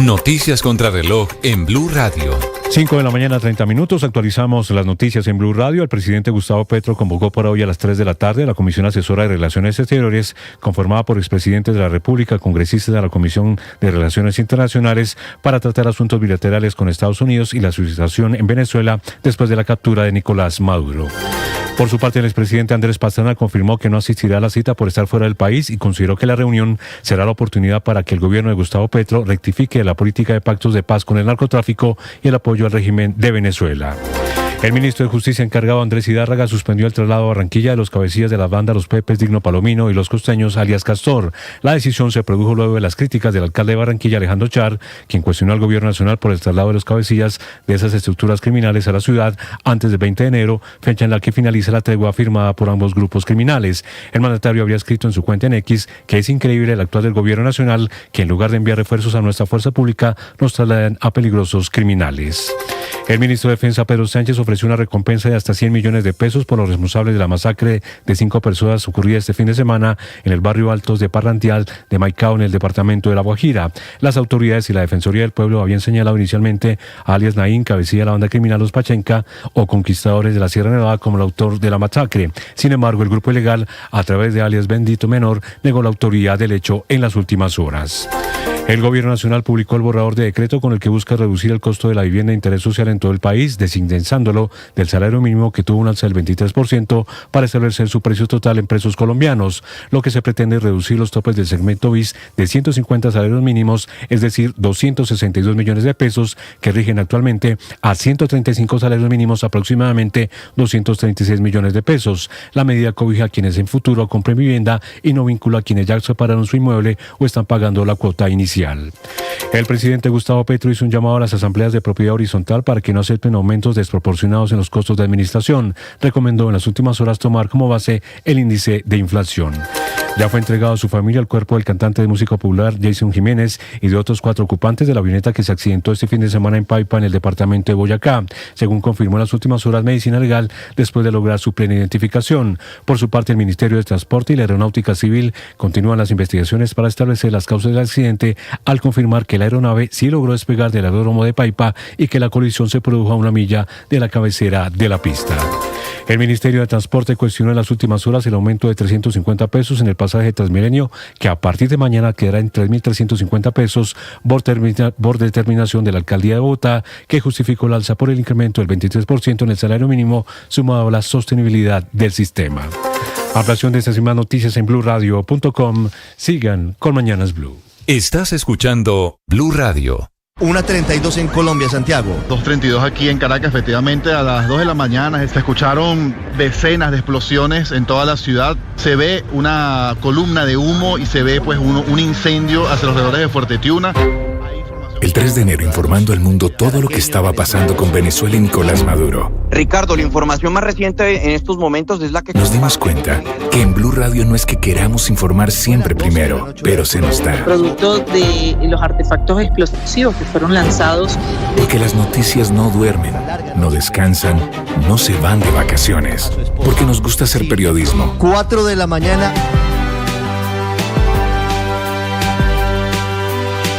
Noticias contra reloj en Blue Radio. 5 de la mañana, 30 minutos. Actualizamos las noticias en Blue Radio. El presidente Gustavo Petro convocó para hoy a las 3 de la tarde a la Comisión Asesora de Relaciones Exteriores, conformada por expresidentes de la República, congresistas de la Comisión de Relaciones Internacionales, para tratar asuntos bilaterales con Estados Unidos y la situación en Venezuela después de la captura de Nicolás Maduro. Por su parte, el expresidente Andrés Pastrana confirmó que no asistirá a la cita por estar fuera del país y consideró que la reunión será la oportunidad para que el gobierno de Gustavo Petro rectifique la política de pactos de paz con el narcotráfico y el apoyo al régimen de Venezuela. El ministro de Justicia encargado, Andrés Hidárraga, suspendió el traslado a Barranquilla de los cabecillas de la banda Los Pepes, Digno Palomino y Los Costeños, alias Castor. La decisión se produjo luego de las críticas del alcalde de Barranquilla, Alejandro Char, quien cuestionó al gobierno nacional por el traslado de los cabecillas de esas estructuras criminales a la ciudad antes del 20 de enero, fecha en la que finaliza la tregua firmada por ambos grupos criminales. El mandatario habría escrito en su cuenta en X que es increíble el actuar del gobierno nacional, que en lugar de enviar refuerzos a nuestra fuerza pública, nos trasladan a peligrosos criminales. El ministro de Defensa, Pedro Sánchez, ofreció una recompensa de hasta 100 millones de pesos por los responsables de la masacre de 5 personas ocurrida este fin de semana en el barrio Altos de Parrantial de Maicao, en el departamento de La Guajira. Las autoridades y la Defensoría del Pueblo habían señalado inicialmente a alias Naín, cabecilla de la banda criminal Los Pachenca o Conquistadores de la Sierra Nevada, como el autor de la masacre. Sin embargo, el grupo ilegal, a través de alias Bendito Menor, negó la autoría del hecho en las últimas horas. El gobierno nacional publicó el borrador de decreto con el que busca reducir el costo de la vivienda de interés social en todo el país, desindensándolo del salario mínimo, que tuvo un alza del 23%, para establecer su precio total en pesos colombianos. Lo que se pretende es reducir los topes del segmento BIS de 150 salarios mínimos, es decir, 262 millones de pesos, que rigen actualmente, a 135 salarios mínimos, aproximadamente 236 millones de pesos. La medida cobija a quienes en futuro compren vivienda y no vincula a quienes ya separaron su inmueble o están pagando la cuota inicial. El presidente Gustavo Petro hizo un llamado a las asambleas de propiedad horizontal para que no acepten aumentos desproporcionados en los costos de administración. Recomendó en las últimas horas tomar como base el índice de inflación. Ya fue entregado a su familia el cuerpo del cantante de música popular Jason Jiménez y de otros 4 ocupantes de la avioneta que se accidentó este fin de semana en Paipa, en el departamento de Boyacá, según confirmó en las últimas horas Medicina Legal, después de lograr su plena identificación. Por su parte, el Ministerio de Transporte y la Aeronáutica Civil continúan las investigaciones para establecer las causas del accidente, al confirmar que la aeronave sí logró despegar del aeródromo de Paipa y que la colisión se produjo a 1 milla de la cabecera de la pista. El Ministerio de Transporte cuestionó en las últimas horas el aumento de 350 pesos en el pasaje de Transmilenio, que a partir de mañana quedará en 3.350 pesos por determinación de la Alcaldía de Bogotá, que justificó el alza por el incremento del 23% en el salario mínimo, sumado a la sostenibilidad del sistema. Ampliación de estas y más noticias en BlueRadio.com. Sigan con Mañanas Blue. Estás escuchando Blue Radio. 1:32 en Colombia, Santiago. 2:32 aquí en Caracas. Efectivamente, a las 2 de la mañana se escucharon decenas de explosiones en toda la ciudad. Se ve una columna de humo y se ve pues un incendio hacia los alrededores de Fuerte Tiuna. El 3 de enero, informando al mundo todo lo que estaba pasando con Venezuela y Nicolás Maduro. Ricardo, la información más reciente en estos momentos es la que... Nos dimos cuenta que en Blue Radio no es que queramos informar siempre primero, pero se nos da. Producto de los artefactos explosivos que fueron lanzados. Porque las noticias no duermen, no descansan, no se van de vacaciones. Porque nos gusta hacer periodismo. 4 de la mañana.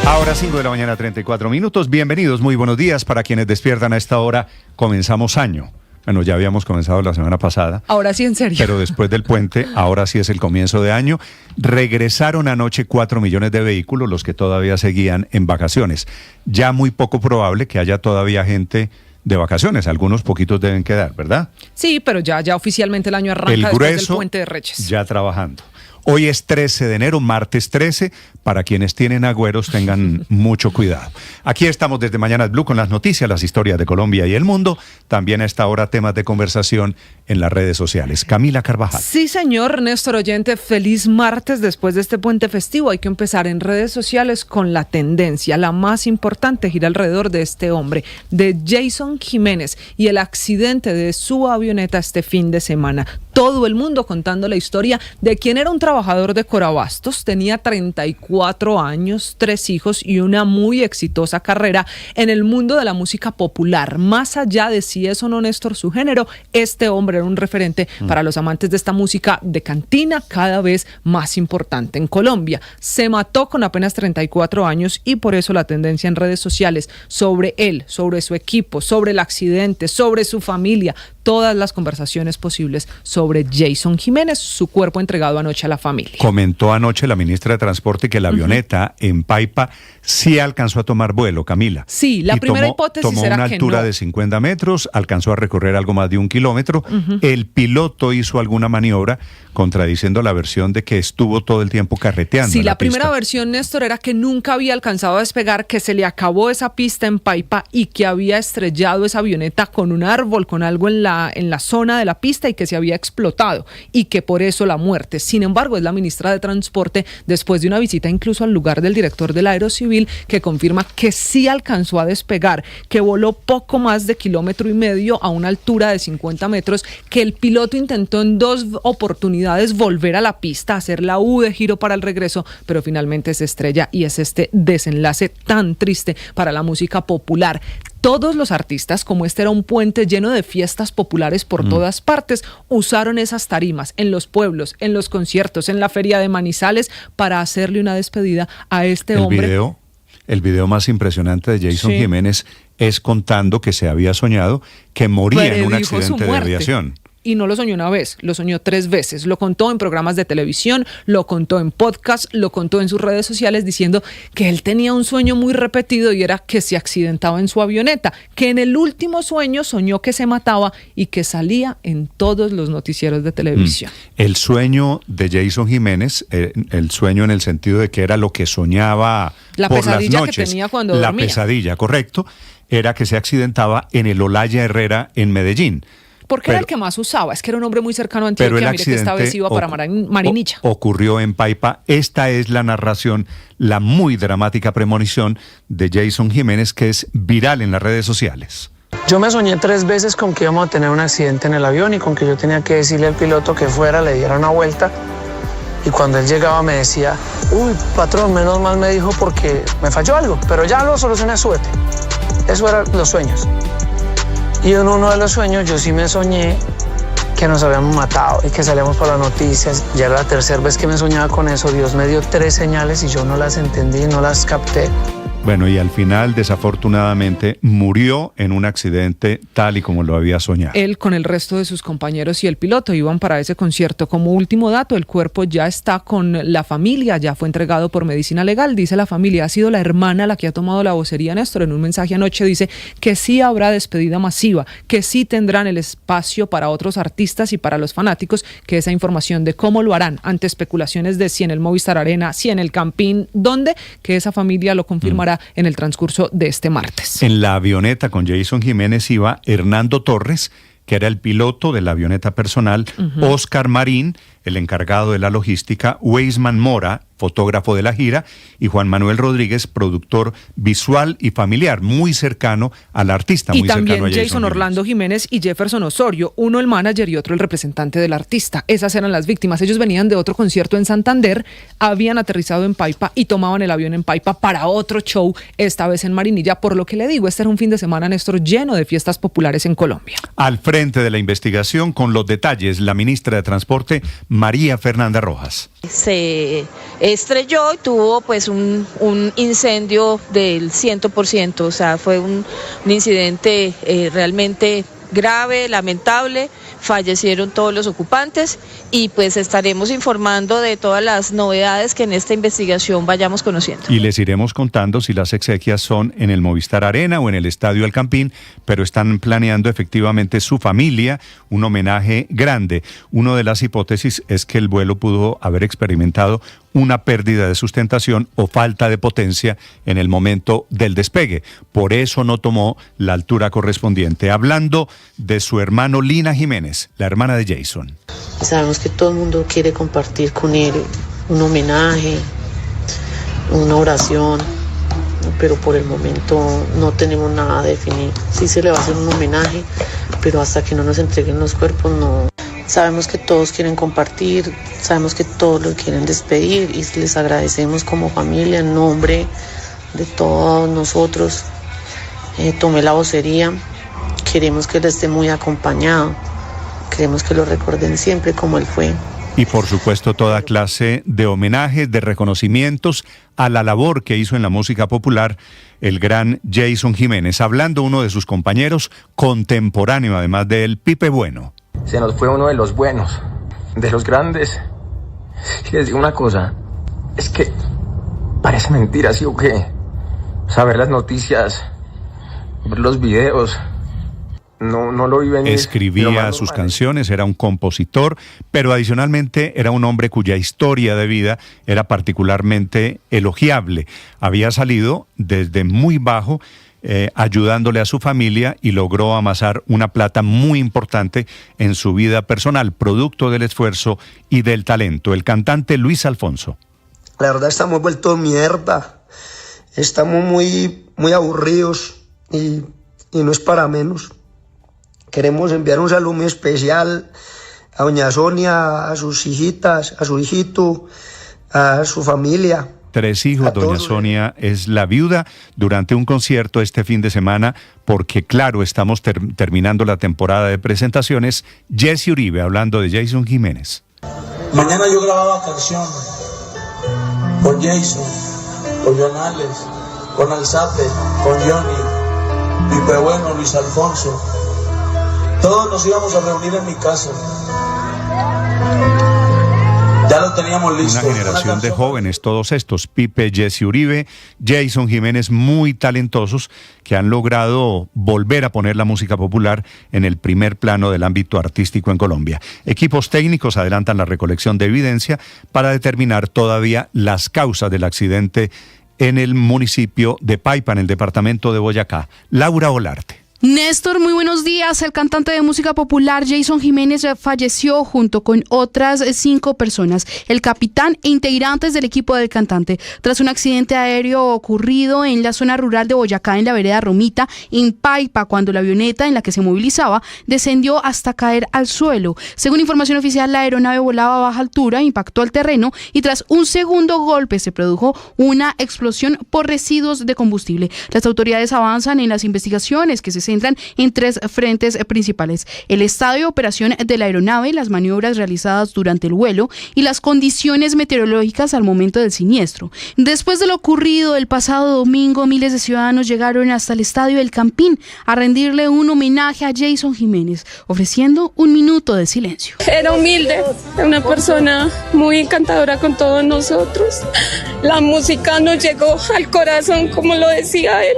Ahora 5 de la mañana, 34 minutos. Bienvenidos, muy buenos días para quienes despiertan a esta hora. Comenzamos año. Bueno, ya habíamos comenzado la semana pasada. Ahora sí, en serio. Pero después del puente, ahora sí es el comienzo de año. Regresaron anoche 4 millones de vehículos, los que todavía seguían en vacaciones. Ya muy poco probable que haya todavía gente de vacaciones. Algunos poquitos deben quedar, ¿verdad? Sí, pero ya oficialmente el año arranca el después grueso, del Puente de Reyes. Ya trabajando. Hoy es 13 de enero, martes 13. Para quienes tienen agüeros, tengan mucho cuidado. Aquí estamos desde Mañanas Blue con las noticias, las historias de Colombia y el mundo. También a esta hora temas de conversación en las redes sociales. Camila Carvajal. Sí, señor Néstor Oyente, feliz martes después de este puente festivo. Hay que empezar en redes sociales con la tendencia. La más importante gira alrededor de este hombre, de Jason Jiménez, y el accidente de su avioneta este fin de semana. todo el mundo contando la historia de quien era un trabajador de Corabastos, tenía 34 años, 3 hijos y una muy exitosa carrera en el mundo de la música popular. Más allá de si es o no Néstor su género, este hombre era un referente para los amantes de esta música de cantina cada vez más importante en Colombia. Se mató con apenas 34 años y por eso la tendencia en redes sociales sobre él, sobre su equipo, sobre el accidente, sobre su familia, todas las conversaciones posibles sobre Jason Jiménez, su cuerpo entregado anoche a la familia. Comentó anoche la ministra de Transporte que la avioneta en Paipa sí alcanzó a tomar vuelo, Camila. Sí, la primera hipótesis tomó era una que altura no. de 50 metros, alcanzó a recorrer algo más de 1 kilómetro. El piloto hizo alguna maniobra contradiciendo la versión de que estuvo todo el tiempo carreteando. Sí, en la primera pista. versión, Néstor, era que nunca había alcanzado a despegar, que se le acabó esa pista en Paipa y que había estrellado esa avioneta con un árbol, con algo en la zona de la pista y que se había explotado y que por eso la muerte. Sin embargo, es la ministra de Transporte, después de una visita incluso al lugar del director del Aerocivil, que confirma que sí alcanzó a despegar, que voló poco más de 1,5 kilómetros a una altura de 50 metros, que el piloto intentó en 2 oportunidades volver a la pista, hacer la U de giro para el regreso, pero finalmente se estrella y es este desenlace tan triste para la música popular. Todos los artistas, como este era un puente lleno de fiestas populares por todas partes, usaron esas tarimas en los pueblos, en los conciertos, en la feria de Manizales para hacerle una despedida a este hombre. El video más impresionante de Jason Jiménez es contando que se había soñado que moría en un accidente de aviación. Y no lo soñó una vez, lo soñó 3 veces. Lo contó en programas de televisión, lo contó en podcast, lo contó en sus redes sociales diciendo que él tenía un sueño muy repetido y era que se accidentaba en su avioneta, que en el último sueño soñó que se mataba y que salía en todos los noticieros de televisión. El sueño de Jason Jiménez, el sueño en el sentido de que era lo que soñaba la por las pesadilla noches, que tenía cuando la dormía. pesadilla, correcto, era que se accidentaba en el Olaya Herrera en Medellín. Porque era el que más usaba, es que era un hombre muy cercano a Antioquia, mire que esta vez iba para Marinilla. Ocurrió en Paipa. Esta es la narración, la muy dramática premonición de Jason Jiménez, que es viral en las redes sociales. Yo me soñé 3 veces con que íbamos a tener un accidente en el avión y con que yo tenía que decirle al piloto que fuera, le diera una vuelta. Y cuando él llegaba me decía, uy, patrón, menos mal me dijo porque me falló algo, pero ya lo solucioné, súbete. Eso eran los sueños. Y en uno de los sueños yo sí me soñé que nos habíamos matado y que salíamos por las noticias. Ya era la 3ª vez que me soñaba con eso. Dios me dio 3 señales y yo no las entendí, no las capté. Bueno, y al final, desafortunadamente, murió en un accidente tal y como lo había soñado. Él con el resto de sus compañeros y el piloto iban para ese concierto. Como último dato, el cuerpo ya está con la familia, ya fue entregado por medicina legal. Dice la familia, ha sido la hermana la que ha tomado la vocería. Néstor, en un mensaje anoche dice que sí habrá despedida masiva, que sí tendrán el espacio para otros artistas y para los fanáticos, que esa información de cómo lo harán ante especulaciones de si en el Movistar Arena, si en el Campín, dónde, que esa familia lo confirmará en el transcurso de este martes. En la avioneta con Jason Jiménez iba Hernando Torres, que era el piloto de la avioneta personal, Oscar Marín, el encargado de la logística, Weisman Mora, fotógrafo de la gira, y Juan Manuel Rodríguez, productor visual y familiar, muy cercano al artista. Y muy también cercano a Jason Orlando Jiménez y Jefferson Osorio, uno el manager y otro el representante del artista. Esas eran las víctimas. Ellos venían de otro concierto en Santander, habían aterrizado en Paipa y tomaban el avión en Paipa para otro show, esta vez en Marinilla. Por lo que le digo, este era un fin de semana, Néstor, lleno de fiestas populares en Colombia. Al frente de la investigación, con los detalles, la ministra de Transporte, María Fernanda Rojas. Se estrelló y tuvo pues un incendio del 100%, o sea, fue un incidente realmente grave, lamentable. Fallecieron todos los ocupantes y pues estaremos informando de todas las novedades que en esta investigación vayamos conociendo. Y les iremos contando si las exequias son en el Movistar Arena o en el Estadio El Campín, pero están planeando efectivamente su familia un homenaje grande. Una de las hipótesis es que el vuelo pudo haber experimentado una pérdida de sustentación o falta de potencia en el momento del despegue. Por eso no tomó la altura correspondiente. Hablando de su hermano Lina Jiménez, la hermana de Jason. Sabemos que todo el mundo quiere compartir con él un homenaje, una oración, pero por el momento no tenemos nada definido. Sí se le va a hacer un homenaje, pero hasta que no nos entreguen los cuerpos Sabemos que todos quieren compartir, sabemos que todos lo quieren despedir y les agradecemos como familia en nombre de todos nosotros. Tomé la vocería, queremos que él esté muy acompañado, queremos que lo recuerden siempre como él fue. Y por supuesto toda clase de homenajes, de reconocimientos a la labor que hizo en la música popular el gran Jason Jiménez, hablando uno de sus compañeros, contemporáneo además de él, Pipe Bueno. Se nos fue uno de los buenos, de los grandes. Y les digo una cosa, es que parece mentira, ¿sí o qué? Saber las noticias, ver los videos, no lo vi venir. Escribía sus canciones, era un compositor, pero adicionalmente era un hombre cuya historia de vida era particularmente elogiable. Había salido desde muy bajo, ayudándole a su familia y logró amasar una plata muy importante en su vida personal, producto del esfuerzo y del talento. El cantante Luis Alfonso. La verdad estamos vueltos mierda, estamos muy aburridos y no es para menos. Queremos enviar un saludo muy especial a doña Sonia, a sus hijitas, a su hijito, a su familia. 3 hijos, doña Sonia es la viuda, durante un concierto este fin de semana, porque claro, estamos terminando la temporada de presentaciones. Jesse Uribe, hablando de Jason Jiménez. Mañana yo grababa canción con Jason, con John Alex, con Alzate, con Johnny, Pipe Bueno, Luis Alfonso. Todos nos íbamos a reunir en mi casa. Ya lo teníamos listo. Una generación de jóvenes, todos estos, Pipe, Jesse Uribe, Jason Jiménez, muy talentosos, que han logrado volver a poner la música popular en el primer plano del ámbito artístico en Colombia. Equipos técnicos adelantan la recolección de evidencia para determinar todavía las causas del accidente en el municipio de Paipa, en el departamento de Boyacá. Laura Olarte. Néstor, muy buenos días. El cantante de música popular Jason Jiménez falleció junto con otras 5 personas, el capitán e integrantes del equipo del cantante, tras un accidente aéreo ocurrido en la zona rural de Boyacá, en la vereda Romita, en Paipa, cuando la avioneta en la que se movilizaba descendió hasta caer al suelo. Según información oficial, la aeronave volaba a baja altura, impactó al terreno y tras un segundo golpe se produjo una explosión por residuos de combustible. Las autoridades avanzan en las investigaciones que se centran en 3 frentes principales: el estado de operación de la aeronave, las maniobras realizadas durante el vuelo y las condiciones meteorológicas al momento del siniestro. Después de lo ocurrido el pasado domingo, miles de ciudadanos llegaron hasta el estadio El Campín a rendirle un homenaje a Jason Jiménez, ofreciendo un minuto de silencio. Era humilde, una persona muy encantadora con todos nosotros. La música nos llegó al corazón, como lo decía él.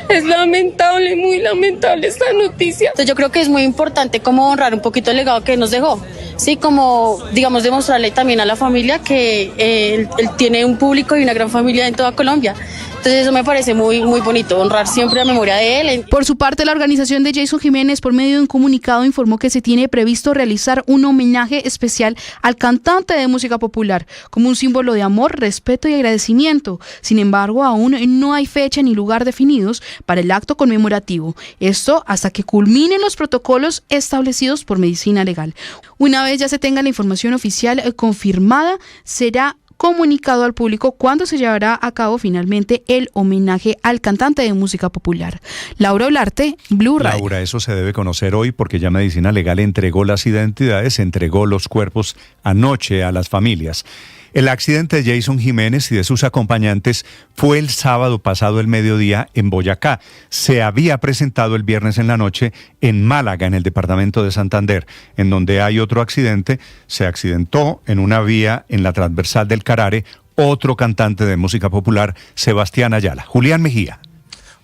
Es lamentable, muy lamentable esta noticia. Entonces yo creo que es muy importante como honrar un poquito el legado que nos dejó. Sí, como digamos demostrarle también a la familia que él tiene un público y una gran familia en toda Colombia. Entonces eso me parece muy bonito, honrar siempre la memoria de él. Por su parte, la organización de Jason Jiménez, por medio de un comunicado, informó que se tiene previsto realizar un homenaje especial al cantante de música popular, como un símbolo de amor, respeto y agradecimiento. Sin embargo, aún no hay fecha ni lugar definidos para el acto conmemorativo. Esto hasta que culminen los protocolos establecidos por Medicina Legal. Una vez ya se tenga la información oficial confirmada, será comunicado al público cuando se llevará a cabo finalmente el homenaje al cantante de música popular. Laura Olarte, Blue Radio. Laura, eso se debe conocer hoy porque ya Medicina Legal entregó las identidades, entregó los cuerpos anoche a las familias. El accidente de Jason Jiménez y de sus acompañantes fue el sábado pasado el mediodía en Boyacá. Se había presentado el viernes en la noche en Málaga, en el departamento de Santander, en donde hay otro accidente. Se accidentó en una vía en la transversal del Carare otro cantante de música popular, Sebastián Ayala. Julián Mejía.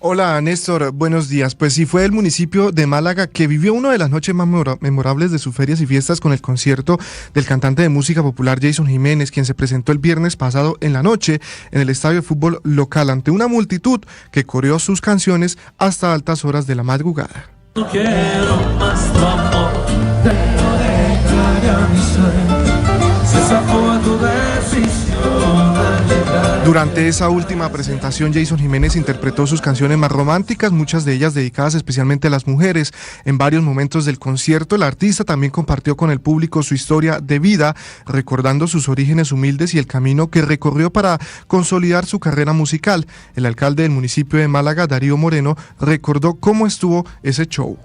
Hola Néstor, buenos días. Pues sí, fue el municipio de Málaga que vivió una de las noches más memorables de sus ferias y fiestas con el concierto del cantante de música popular Jason Jiménez, quien se presentó el viernes pasado en la noche en el estadio de fútbol local ante una multitud que coreó sus canciones hasta altas horas de la madrugada. No quiero más tu amor, te lo dejaré a mi ser, si esa fue tu decisión al llegar. Durante esa última presentación, Jason Jiménez interpretó sus canciones más románticas, muchas de ellas dedicadas especialmente a las mujeres. En varios momentos del concierto, el artista también compartió con el público su historia de vida, recordando sus orígenes humildes y el camino que recorrió para consolidar su carrera musical. El alcalde del municipio de Málaga, Darío Moreno, recordó cómo estuvo ese show.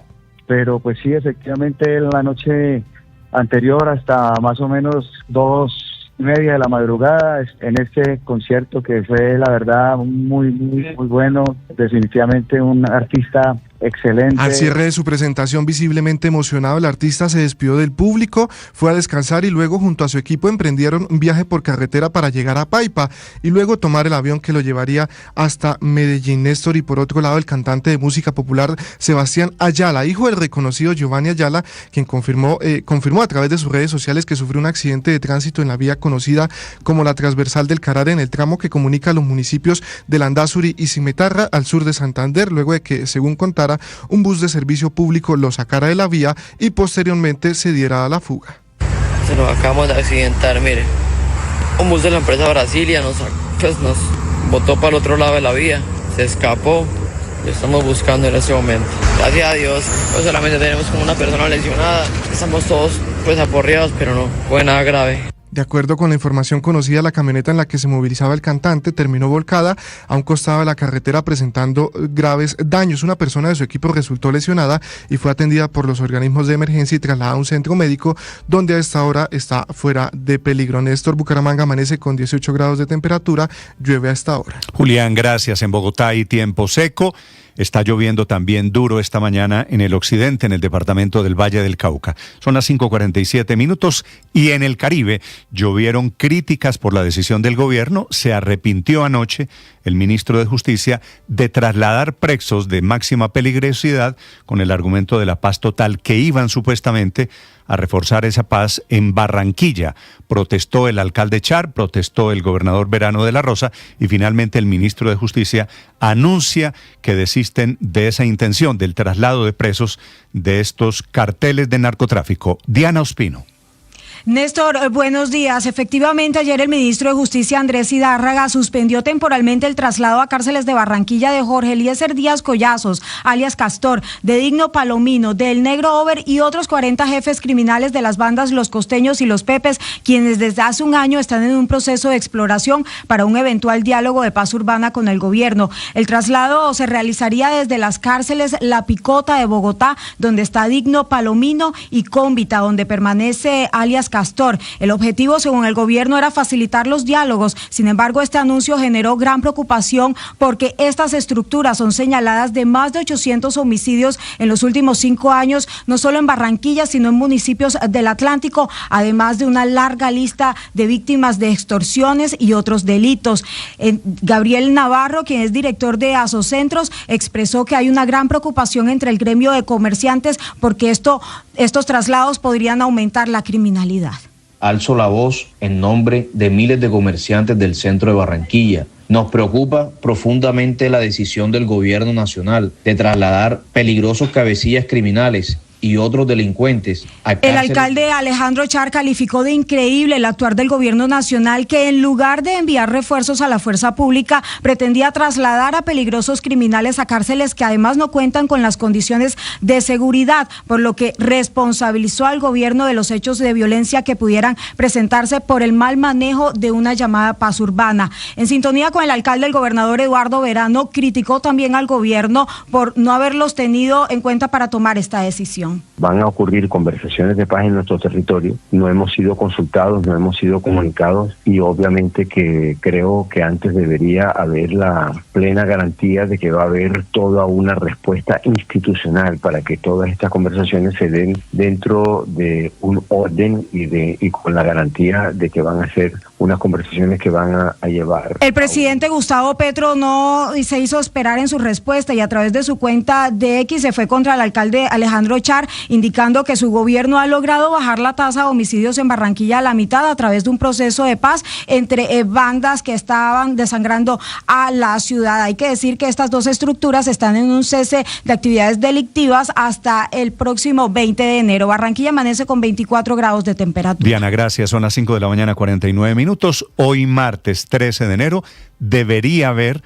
Pero pues sí, efectivamente, la noche anterior hasta más o menos 2:30 de la madrugada en este concierto que fue la verdad muy bueno, definitivamente un artista excelente. Al cierre de su presentación, visiblemente emocionado, el artista se despidió del público, fue a descansar y luego junto a su equipo emprendieron un viaje por carretera para llegar a Paipa y luego tomar el avión que lo llevaría hasta Medellín. Néstor, y por otro lado, el cantante de música popular Sebastián Ayala, hijo del reconocido Giovanni Ayala, quien confirmó a través de sus redes sociales que sufrió un accidente de tránsito en la vía conocida como la Transversal del Carare, en el tramo que comunica a los municipios de Landazuri y Cimetarra al sur de Santander, luego de que, según contara, un bus de servicio público lo sacara de la vía y posteriormente se diera a la fuga. Se nos acabamos de accidentar, mire. Un bus de la empresa Brasilia nos botó para el otro lado de la vía, se escapó. Lo estamos buscando en este momento. Gracias a Dios, pues solamente tenemos como una persona lesionada. Estamos todos pues aporreados, pero no fue nada grave. De acuerdo con la información conocida, la camioneta en la que se movilizaba el cantante terminó volcada a un costado de la carretera presentando graves daños. Una persona de su equipo resultó lesionada y fue atendida por los organismos de emergencia y trasladada a un centro médico donde a esta hora está fuera de peligro. Néstor, Bucaramanga amanece con 18 grados de temperatura, llueve a esta hora. Julián, gracias. En Bogotá hay tiempo seco. Está lloviendo también duro esta mañana en el occidente, en el departamento del Valle del Cauca. Son las 5:47 minutos y en el Caribe llovieron críticas por la decisión del gobierno. Se arrepintió anoche el ministro de Justicia de trasladar presos de máxima peligrosidad con el argumento de la paz total que iban supuestamente a reforzar esa paz en Barranquilla. Protestó el alcalde Char, protestó el gobernador Verano de la Rosa y finalmente el ministro de Justicia anuncia que desisten de esa intención del traslado de presos de estos carteles de narcotráfico. Diana Ospino. Néstor, buenos días. Efectivamente, ayer el ministro de Justicia, Andrés Hidárraga, suspendió temporalmente el traslado a cárceles de Barranquilla de Jorge Eliezer Díaz Collazos, alias Castor, de Digno Palomino, del Negro Over y otros 40 jefes criminales de las bandas Los Costeños y Los Pepes, quienes desde hace un año están en un proceso de exploración para un eventual diálogo de paz urbana con el gobierno. El traslado se realizaría desde las cárceles La Picota de Bogotá, donde está Digno Palomino, y Cómbita, donde permanece alias Castor. El objetivo, según el gobierno, era facilitar los diálogos. Sin embargo, este anuncio generó gran preocupación porque estas estructuras son señaladas de más de 800 homicidios en los últimos 5 años, no solo en Barranquilla, sino en municipios del Atlántico, además de una larga lista de víctimas de extorsiones y otros delitos. Gabriel Navarro, quien es director de Asocentros, expresó que hay una gran preocupación entre el gremio de comerciantes porque estos traslados podrían aumentar la criminalidad. Alzo la voz en nombre de miles de comerciantes del centro de Barranquilla. Nos preocupa profundamente la decisión del gobierno nacional de trasladar peligrosos cabecillas criminales y otros delincuentes a cárceles. El alcalde Alejandro Char calificó de increíble el actuar del gobierno nacional, que en lugar de enviar refuerzos a la fuerza pública, pretendía trasladar a peligrosos criminales a cárceles que además no cuentan con las condiciones de seguridad, por lo que responsabilizó al gobierno de los hechos de violencia que pudieran presentarse por el mal manejo de una llamada paz urbana. En sintonía con el alcalde, el gobernador Eduardo Verano criticó también al gobierno por no haberlos tenido en cuenta para tomar esta decisión. Van a ocurrir conversaciones de paz en nuestro territorio. No hemos sido consultados, no hemos sido comunicados y obviamente que creo que antes debería haber la plena garantía de que va a haber toda una respuesta institucional para que todas estas conversaciones se den dentro de un orden y con la garantía de que van a ser unas conversaciones que van a llevar. El presidente Gustavo Petro no se hizo esperar en su respuesta y a través de su cuenta de X se fue contra el alcalde Alejandro Char, Popular, indicando que su gobierno ha logrado bajar la tasa de homicidios en Barranquilla a la mitad a través de un proceso de paz entre bandas que estaban desangrando a la ciudad. Hay que decir que estas dos estructuras están en un cese de actividades delictivas hasta el próximo 20 de enero. Barranquilla amanece con 24 grados de temperatura. Diana, gracias. Son las 5 de la mañana, 49 minutos. Hoy, martes 13 de enero, debería haber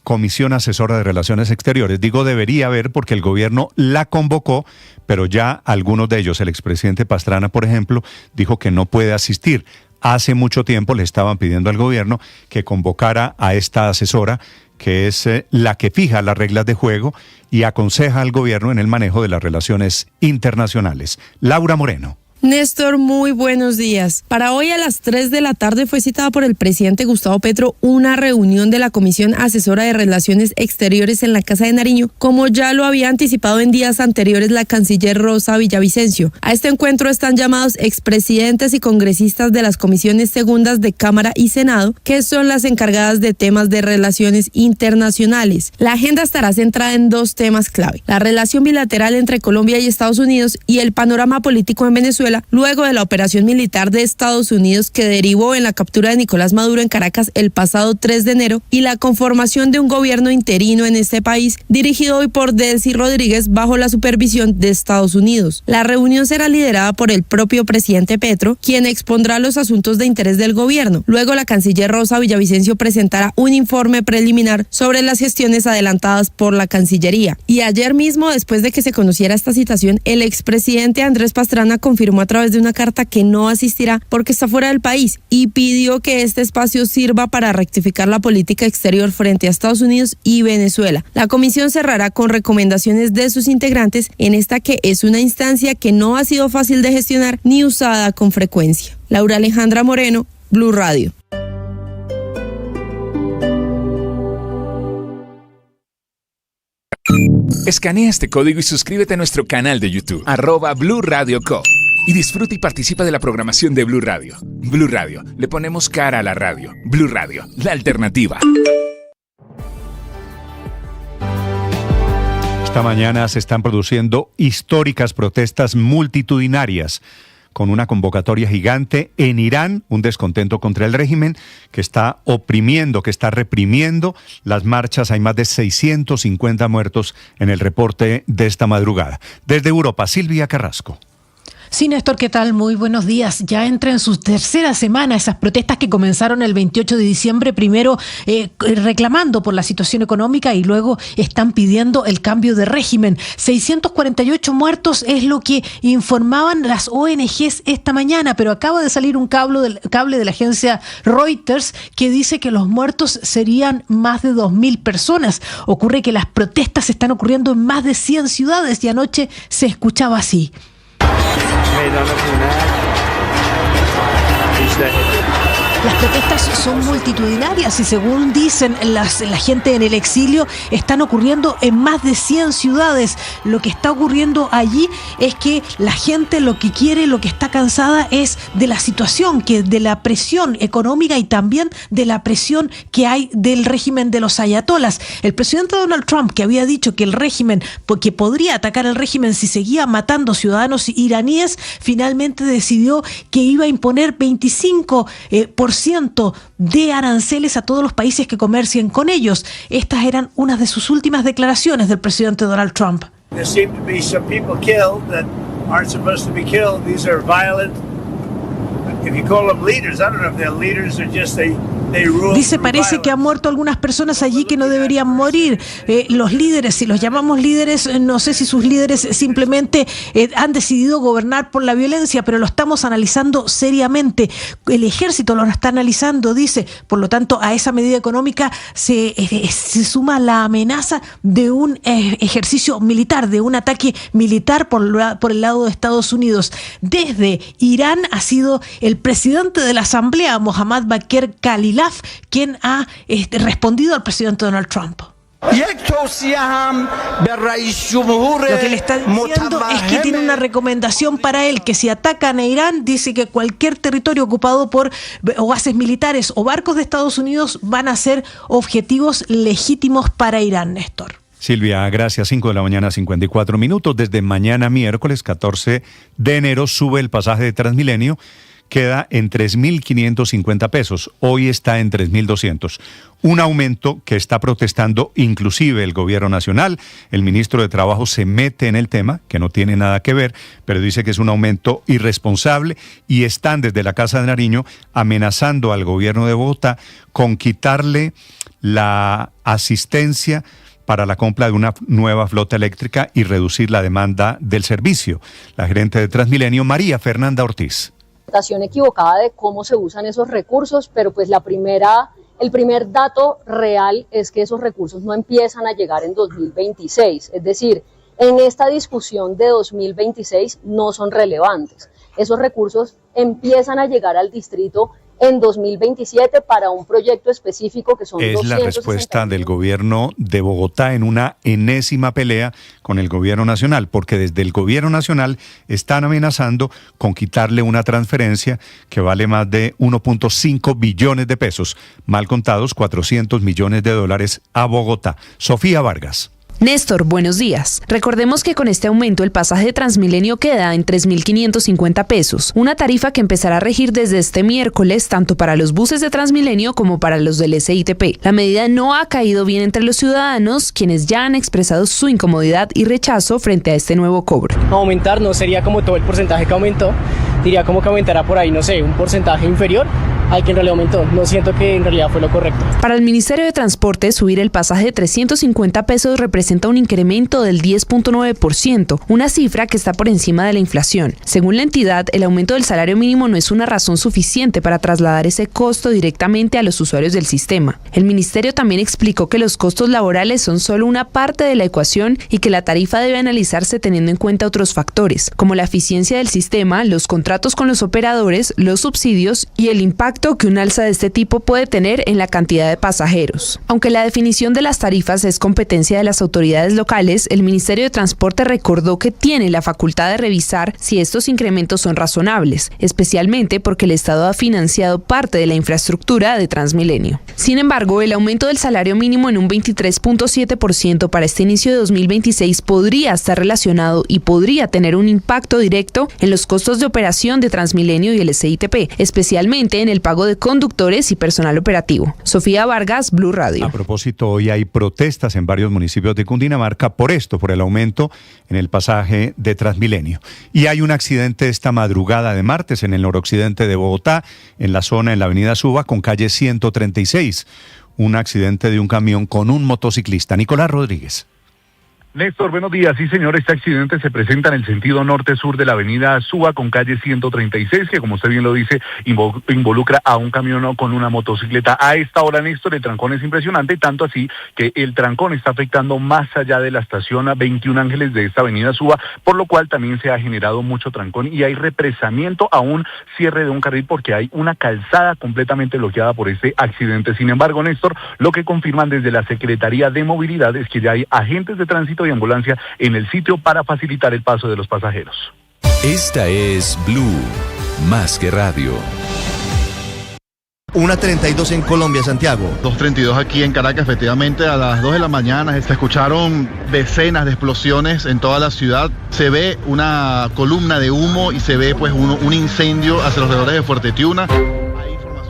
Comisión Asesora de Relaciones Exteriores. Digo debería haber porque el gobierno la convocó, pero ya algunos de ellos, el expresidente Pastrana, por ejemplo, dijo que no puede asistir. Hace mucho tiempo le estaban pidiendo al gobierno que convocara a esta asesora, que es la que fija las reglas de juego y aconseja al gobierno en el manejo de las relaciones internacionales. Laura Moreno. Néstor, muy buenos días. Para hoy a las 3 de la tarde fue citada por el presidente Gustavo Petro una reunión de la Comisión Asesora de Relaciones Exteriores en la Casa de Nariño, como ya lo había anticipado en días anteriores la canciller Rosa Villavicencio. A este encuentro están llamados expresidentes y congresistas de las comisiones segundas de Cámara y Senado, que son las encargadas de temas de relaciones internacionales. La agenda estará centrada en dos temas clave: la relación bilateral entre Colombia y Estados Unidos y el panorama político en Venezuela, luego de la operación militar de Estados Unidos que derivó en la captura de Nicolás Maduro en Caracas el pasado 3 de enero y la conformación de un gobierno interino en este país, dirigido hoy por Delcy Rodríguez bajo la supervisión de Estados Unidos. La reunión será liderada por el propio presidente Petro, quien expondrá los asuntos de interés del gobierno. Luego la canciller Rosa Villavicencio presentará un informe preliminar sobre las gestiones adelantadas por la Cancillería. Y ayer mismo, después de que se conociera esta citación, el expresidente Andrés Pastrana confirmó a través de una carta que no asistirá porque está fuera del país y pidió que este espacio sirva para rectificar la política exterior frente a Estados Unidos y Venezuela. La comisión cerrará con recomendaciones de sus integrantes en esta que es una instancia que no ha sido fácil de gestionar ni usada con frecuencia. Laura Alejandra Moreno, Blue Radio. Escanea este código y suscríbete a nuestro canal de YouTube, @Blue Radio Co. Y disfruta y participa de la programación de Blue Radio. Blue Radio, le ponemos cara a la radio. Blue Radio, la alternativa. Esta mañana se están produciendo históricas protestas multitudinarias con una convocatoria gigante en Irán, un descontento contra el régimen que está oprimiendo, que está reprimiendo las marchas. Hay más de 650 muertos en el reporte de esta madrugada. Desde Europa, Silvia Carrasco. Sí, Néstor, ¿qué tal? Muy buenos días. Ya entra en su tercera semana esas protestas que comenzaron el 28 de diciembre, primero reclamando por la situación económica y luego están pidiendo el cambio de régimen. 648 muertos es lo que informaban las ONGs esta mañana, pero acaba de salir un cable de la agencia Reuters que dice que los muertos serían más de 2.000 personas. Ocurre que las protestas están ocurriendo en más de 100 ciudades y anoche se escuchaba así. Las protestas son multitudinarias y según dicen la gente en el exilio, están ocurriendo en más de 100 ciudades. Lo que está ocurriendo allí es que la gente lo que quiere, lo que está cansada es de la situación, de la presión económica y también de la presión que hay del régimen de los ayatolas. El presidente Donald Trump, que había dicho que el régimen, porque podría atacar el régimen si seguía matando ciudadanos iraníes, finalmente decidió que iba a imponer 25% de aranceles a todos los países que comercien con ellos. Estas eran unas de sus últimas declaraciones del presidente Donald Trump. There seem to be some people killed that aren't supposed to be killed. These are violent. If you call them leaders, I don't know if they're leaders or just they rule. Dice, parece que han muerto algunas personas allí que no deberían morir. Los líderes, si los llamamos líderes, no sé si sus líderes simplemente han decidido gobernar por la violencia, pero lo estamos analizando seriamente. El ejército lo está analizando, dice. Por lo tanto, a esa medida económica se suma la amenaza de un ejercicio militar, de un ataque militar por el lado de Estados Unidos. Desde Irán ha sido el presidente de la Asamblea, Mohammad Bakr Kalilaf, quien ha respondido al presidente Donald Trump. Lo que le está diciendo es que tiene una recomendación para él, que si atacan a Irán, dice que cualquier territorio ocupado por bases militares o barcos de Estados Unidos van a ser objetivos legítimos para Irán, Néstor. Silvia, gracias. 5 de la mañana, 54 minutos. Desde mañana miércoles 14 de enero sube el pasaje de Transmilenio. Queda en 3.550 pesos. Hoy está en 3.200. Un aumento que está protestando inclusive el gobierno nacional. El ministro de Trabajo se mete en el tema, que no tiene nada que ver, pero dice que es un aumento irresponsable y están desde la Casa de Nariño amenazando al gobierno de Bogotá con quitarle la asistencia para la compra de una nueva flota eléctrica y reducir la demanda del servicio. La gerente de Transmilenio, María Fernanda Ortiz. Equivocada de cómo se usan esos recursos, pero pues el primer dato real es que esos recursos no empiezan a llegar en 2026, es decir, en esta discusión de 2026 no son relevantes. Esos recursos empiezan a llegar al distrito en 2027 para un proyecto específico que son 260. Es la respuesta del gobierno de Bogotá en una enésima pelea con el gobierno nacional, porque desde el gobierno nacional están amenazando con quitarle una transferencia que vale más de 1.5 billones de pesos, mal contados 400 millones de dólares a Bogotá. Sofía Vargas. Néstor, buenos días. Recordemos que con este aumento el pasaje de Transmilenio queda en 3.550 pesos, una tarifa que empezará a regir desde este miércoles tanto para los buses de Transmilenio como para los del SITP. La medida no ha caído bien entre los ciudadanos, quienes ya han expresado su incomodidad y rechazo frente a este nuevo cobro. Aumentar no sería como todo el porcentaje que aumentó, diría como que aumentará por ahí, no sé, un porcentaje inferior al que en realidad aumentó. No siento que en realidad fue lo correcto. Para el Ministerio de Transporte, subir el pasaje de 350 pesos representa un incremento del 10.9%, una cifra que está por encima de la inflación. Según la entidad, el aumento del salario mínimo no es una razón suficiente para trasladar ese costo directamente a los usuarios del sistema. El ministerio también explicó que los costos laborales son solo una parte de la ecuación y que la tarifa debe analizarse teniendo en cuenta otros factores, como la eficiencia del sistema, los contratos con los operadores, los subsidios y el impacto que un alza de este tipo puede tener en la cantidad de pasajeros. Aunque la definición de las tarifas es competencia de las autoridades locales, el Ministerio de Transporte recordó que tiene la facultad de revisar si estos incrementos son razonables, especialmente porque el Estado ha financiado parte de la infraestructura de Transmilenio. Sin embargo, el aumento del salario mínimo en un 23.7% para este inicio de 2026 podría estar relacionado y podría tener un impacto directo en los costos de operación de Transmilenio y el SITP, especialmente en el pago de conductores y personal operativo. Sofía Vargas, Blue Radio. A propósito, hoy hay protestas en varios municipios de Cundinamarca por el aumento en el pasaje de Transmilenio. Y hay un accidente esta madrugada de martes en el noroccidente de Bogotá, en la avenida Suba con calle 136. Un accidente de un camión con un motociclista. Nicolás Rodríguez. Néstor, buenos días. Sí, señor, este accidente se presenta en el sentido norte-sur de la avenida Suba con calle 136, que como usted bien lo dice, involucra a un camión con una motocicleta. A esta hora, Néstor, el trancón es impresionante, tanto así que el trancón está afectando más allá de la estación 21 Ángeles de esta avenida Suba, por lo cual también se ha generado mucho trancón y hay represamiento a un cierre de un carril porque hay una calzada completamente bloqueada por este accidente. Sin embargo, Néstor, lo que confirman desde la Secretaría de Movilidad es que ya hay agentes de tránsito y ambulancia en el sitio para facilitar el paso de los pasajeros. Esta es Blue, más que radio. 1:32 en Colombia, Santiago. 2:32 aquí en Caracas. Efectivamente, a las 2 de la mañana se escucharon decenas de explosiones en toda la ciudad. Se ve una columna de humo y se ve pues un incendio hacia los alrededores de Fuerte Tiuna.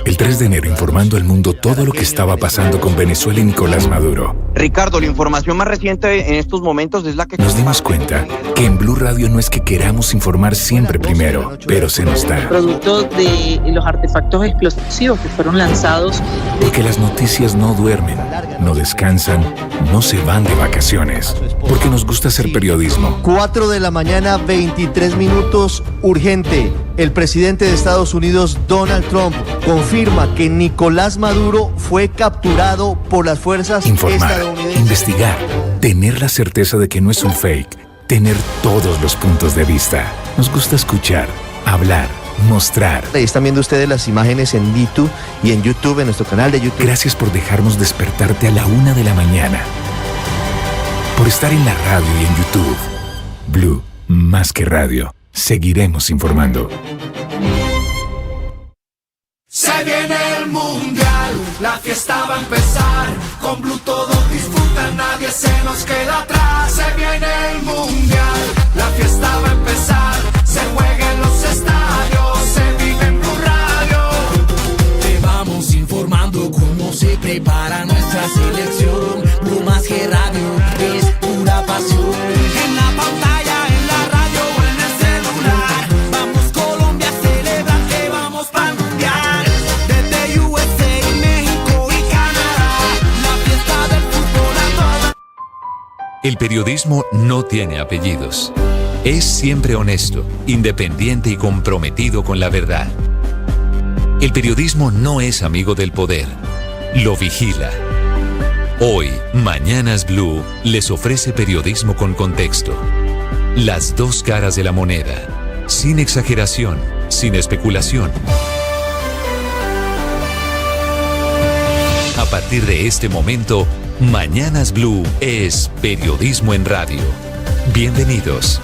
El 3 de enero informando al mundo todo lo que estaba pasando con Venezuela y Nicolás Maduro. Ricardo, la información más reciente en estos momentos es la que... Nos dimos cuenta que en Blue Radio no es que queramos informar siempre primero, pero se nos da. Producto de los artefactos explosivos que fueron lanzados. Porque las noticias no duermen, no descansan, no se van de vacaciones. Porque nos gusta hacer periodismo. 4 de la mañana, 23 minutos, urgente. El presidente de Estados Unidos, Donald Trump, confirma que Nicolás Maduro fue capturado por las fuerzas estadounidenses. Investigar, tener la certeza de que no es un fake, tener todos los puntos de vista. Nos gusta escuchar, hablar, mostrar. Están viendo ustedes las imágenes en YouTube y en YouTube, en nuestro canal de YouTube. Gracias por dejarnos despertarte a la 1 de la mañana. Por estar en la radio y en YouTube. Blue, más que radio. Seguiremos informando. Se viene el mundial, la fiesta va a empezar, con Blue todos disfrutan. importa, nadie se nos queda atrás. Se viene el mundial, la fiesta va a empezar. Se juega en los estadios, se vive en Blue Radio. Te vamos informando cómo se prepara nuestra selección. Blue más que radio es pura pasión. En la pantalla, en la radio o en el celular. Vamos Colombia a celebrar que vamos para el mundial. Desde USA, México y Canadá, la fiesta del fútbol a toda. El periodismo no tiene apellidos. Es siempre honesto, independiente y comprometido con la verdad. El periodismo no es amigo del poder, lo vigila. Hoy, Mañanas Blue les ofrece periodismo con contexto. Las dos caras de la moneda, sin exageración, sin especulación. A partir de este momento, Mañanas Blue es periodismo en radio. Bienvenidos.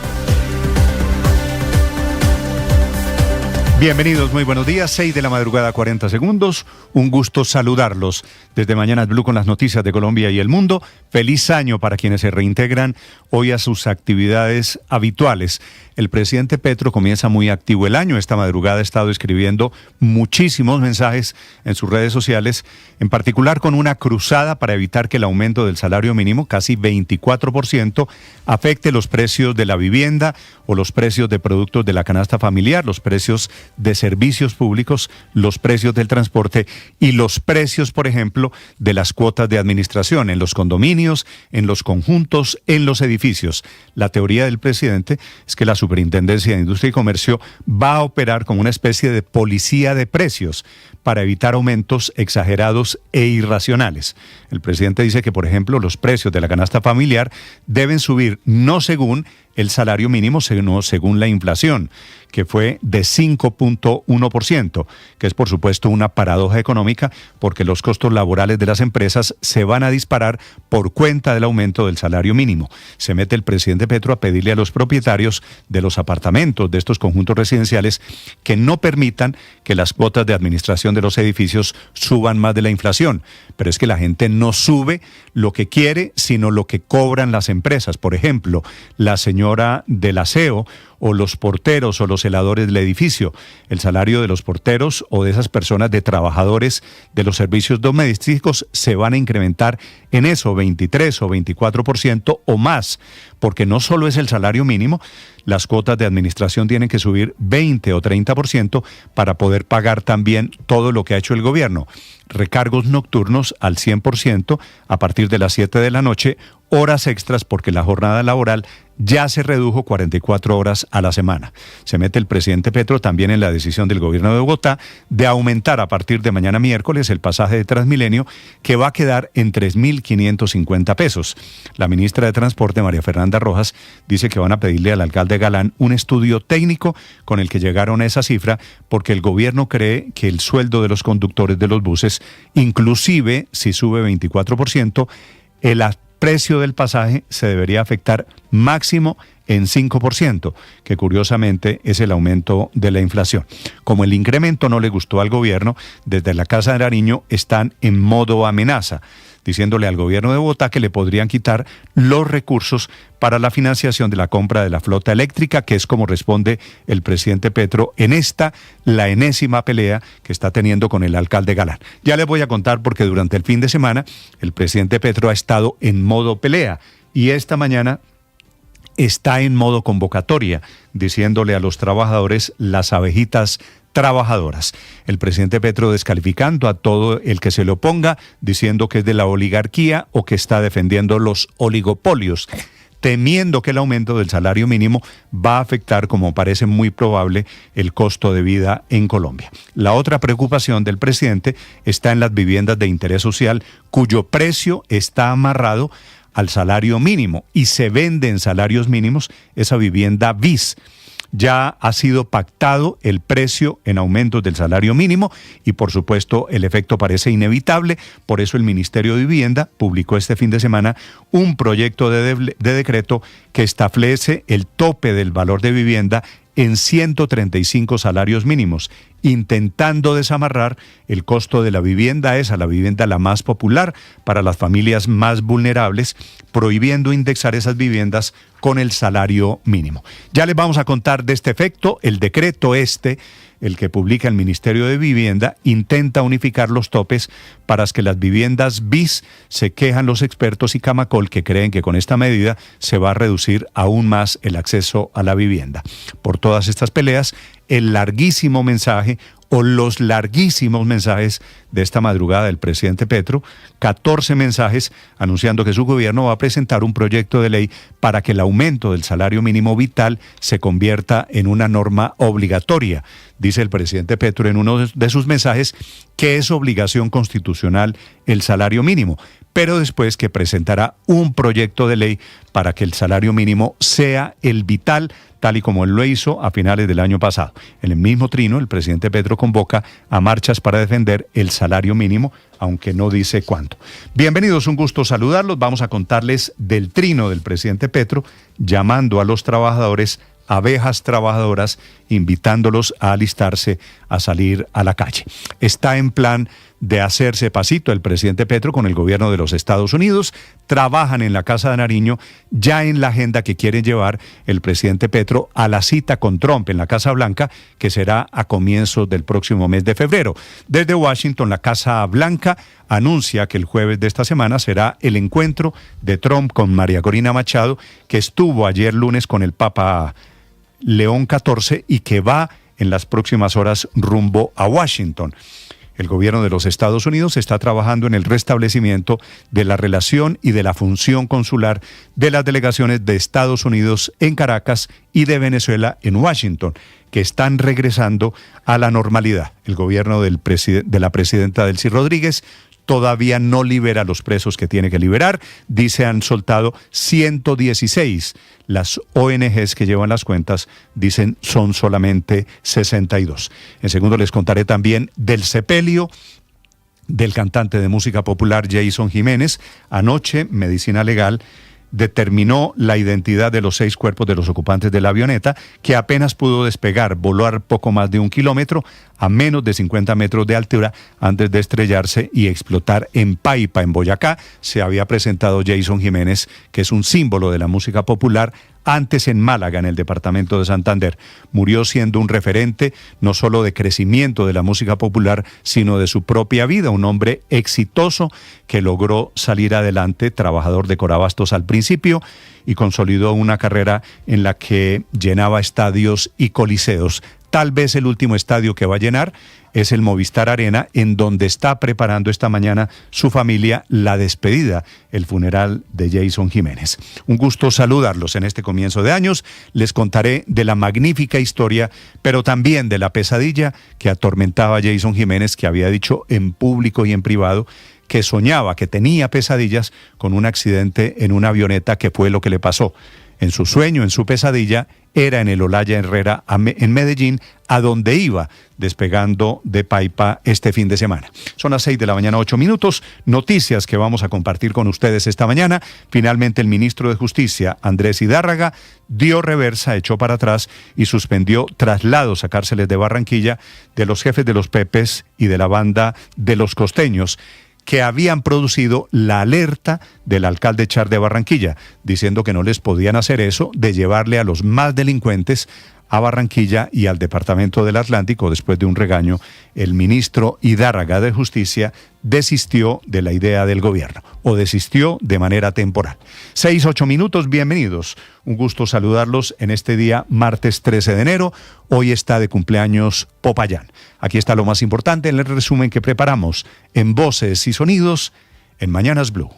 Bienvenidos, muy buenos días, 6 de la madrugada, 40 segundos. Un gusto saludarlos desde Mañanas Blue con las noticias de Colombia y el mundo. Feliz año para quienes se reintegran hoy a sus actividades habituales. El presidente Petro comienza muy activo el año. Esta madrugada ha estado escribiendo muchísimos mensajes en sus redes sociales, en particular con una cruzada para evitar que el aumento del salario mínimo, casi 24%, afecte los precios de la vivienda o los precios de productos de la canasta familiar, los precios de servicios públicos, los precios del transporte y los precios, por ejemplo, de las cuotas de administración en los condominios, en los conjuntos, en los edificios. La teoría del presidente es que la Superintendencia de Industria y Comercio va a operar como una especie de policía de precios para evitar aumentos exagerados e irracionales. El presidente dice que, por ejemplo, los precios de la canasta familiar deben subir no según el salario mínimo, sino según la inflación, que fue de 5.1%, que es por supuesto una paradoja económica porque los costos laborales de las empresas se van a disparar por cuenta del aumento del salario mínimo. Se mete el presidente Petro a pedirle a los propietarios de los apartamentos de estos conjuntos residenciales que no permitan que las cuotas de administración de los edificios suban más de la inflación. Pero es que la gente no sube lo que quiere, sino lo que cobran las empresas. Por ejemplo, la señora del aseo o los porteros o los heladores del edificio. El salario de los porteros o de esas personas de trabajadores de los servicios domésticos se van a incrementar en eso, 23 o 24% o más, porque no solo es el salario mínimo, las cuotas de administración tienen que subir 20 o 30% para poder pagar también todo lo que ha hecho el gobierno. Recargos nocturnos al 100% a partir de las 7 de la noche, horas extras porque la jornada laboral ya se redujo 44 horas a la semana. Se mete el presidente Petro también en la decisión del gobierno de Bogotá de aumentar a partir de mañana miércoles el pasaje de Transmilenio, que va a quedar en 3.550 pesos. La ministra de Transporte, María Fernanda Rojas, dice que van a pedirle al alcalde Galán un estudio técnico con el que llegaron a esa cifra, porque el gobierno cree que el sueldo de los conductores de los buses, inclusive si sube 24%, el precio del pasaje se debería afectar máximo en 5%, que curiosamente es el aumento de la inflación. Como el incremento no le gustó al gobierno, desde la Casa de Nariño están en modo amenaza, diciéndole al gobierno de Bogotá que le podrían quitar los recursos para la financiación de la compra de la flota eléctrica, que es como responde el presidente Petro en la enésima pelea que está teniendo con el alcalde Galán. Ya les voy a contar porque durante el fin de semana el presidente Petro ha estado en modo pelea y esta mañana está en modo convocatoria, diciéndole a los trabajadores las abejitas trabajadoras. El presidente Petro descalificando a todo el que se le oponga, diciendo que es de la oligarquía o que está defendiendo los oligopolios, temiendo que el aumento del salario mínimo va a afectar, como parece muy probable, el costo de vida en Colombia. La otra preocupación del presidente está en las viviendas de interés social, cuyo precio está amarrado al salario mínimo y se vende en salarios mínimos esa vivienda bis. Ya ha sido pactado el precio en aumentos del salario mínimo y por supuesto el efecto parece inevitable. Por eso el Ministerio de Vivienda publicó este fin de semana un proyecto de decreto que establece el tope del valor de vivienda en 135 salarios mínimos intentando desamarrar el costo de la vivienda, la vivienda la más popular para las familias más vulnerables, prohibiendo indexar esas viviendas con el salario mínimo. Ya les vamos a contar de este efecto. El decreto el que publica el Ministerio de Vivienda, intenta unificar los topes para que las viviendas BIS, se quejan los expertos y Camacol, que creen que con esta medida se va a reducir aún más el acceso a la vivienda. Por todas estas peleas, el larguísimo mensaje o los larguísimos mensajes de esta madrugada del presidente Petro, 14 mensajes anunciando que su gobierno va a presentar un proyecto de ley para que el aumento del salario mínimo vital se convierta en una norma obligatoria. Dice el presidente Petro en uno de sus mensajes que es obligación constitucional el salario mínimo, pero después que presentará un proyecto de ley para que el salario mínimo sea el vital, tal y como él lo hizo a finales del año pasado. En el mismo trino, el presidente Petro convoca a marchas para defender el salario mínimo, aunque no dice cuánto. Bienvenidos, un gusto saludarlos. Vamos a contarles del trino del presidente Petro, llamando a los trabajadores abejas trabajadoras, invitándolos a alistarse a salir a la calle. Está en plan de hacerse pasito el presidente Petro con el gobierno de los Estados Unidos. Trabajan en la Casa de Nariño ya en la agenda que quiere llevar el presidente Petro a la cita con Trump en la Casa Blanca, que será a comienzos del próximo mes de febrero. Desde Washington, la Casa Blanca anuncia que el jueves de esta semana será el encuentro de Trump con María Corina Machado, que estuvo ayer lunes con el Papa León XIV y que va en las próximas horas rumbo a Washington. El gobierno de los Estados Unidos está trabajando en el restablecimiento de la relación y de la función consular de las delegaciones de Estados Unidos en Caracas y de Venezuela en Washington, que están regresando a la normalidad. El gobierno de la presidenta Delcy Rodríguez todavía no libera a los presos que tiene que liberar. Dice han soltado 116. Las ONGs que llevan las cuentas dicen son solamente 62. En segundo les contaré también del sepelio del cantante de música popular Jason Jiménez. Anoche, Medicina Legal determinó la identidad de los 6 cuerpos de los ocupantes de la avioneta, que apenas pudo despegar, volar poco más de 1 kilómetro a menos de 50 metros de altura antes de estrellarse y explotar en Paipa, en Boyacá. Se había presentado Jason Jiménez, que es un símbolo de la música popular, antes en Málaga, en el departamento de Santander. Murió siendo un referente no solo de crecimiento de la música popular, sino de su propia vida, un hombre exitoso que logró salir adelante, trabajador de Corabastos al principio, y consolidó una carrera en la que llenaba estadios y coliseos. Tal vez el último estadio que va a llenar es el Movistar Arena, en donde está preparando esta mañana su familia la despedida, el funeral de Jason Jiménez. Un gusto saludarlos en este comienzo de años. Les contaré de la magnífica historia, pero también de la pesadilla que atormentaba a Jason Jiménez, que había dicho en público y en privado que soñaba, que tenía pesadillas con un accidente en una avioneta, que fue lo que le pasó. En su sueño, en su pesadilla, era en el Olaya Herrera en Medellín, a donde iba despegando de Paipa este fin de semana. Son las 6 de la mañana, 8 minutos. Noticias que vamos a compartir con ustedes esta mañana. Finalmente, el ministro de Justicia, Andrés Idárraga, dio reversa, echó para atrás y suspendió traslados a cárceles de Barranquilla de los jefes de los Pepes y de la banda de los Costeños, que habían producido la alerta del alcalde Char de Barranquilla, diciendo que no les podían hacer eso de llevarle a los más delincuentes a Barranquilla y al departamento del Atlántico. Después de un regaño, el ministro Idárraga de Justicia desistió de la idea del gobierno, o desistió de manera temporal. 6, 8 minutos, bienvenidos. Un gusto saludarlos en este día, martes 13 de enero. Hoy está de cumpleaños Popayán. Aquí está lo más importante en el resumen que preparamos en Voces y Sonidos en Mañanas Blue.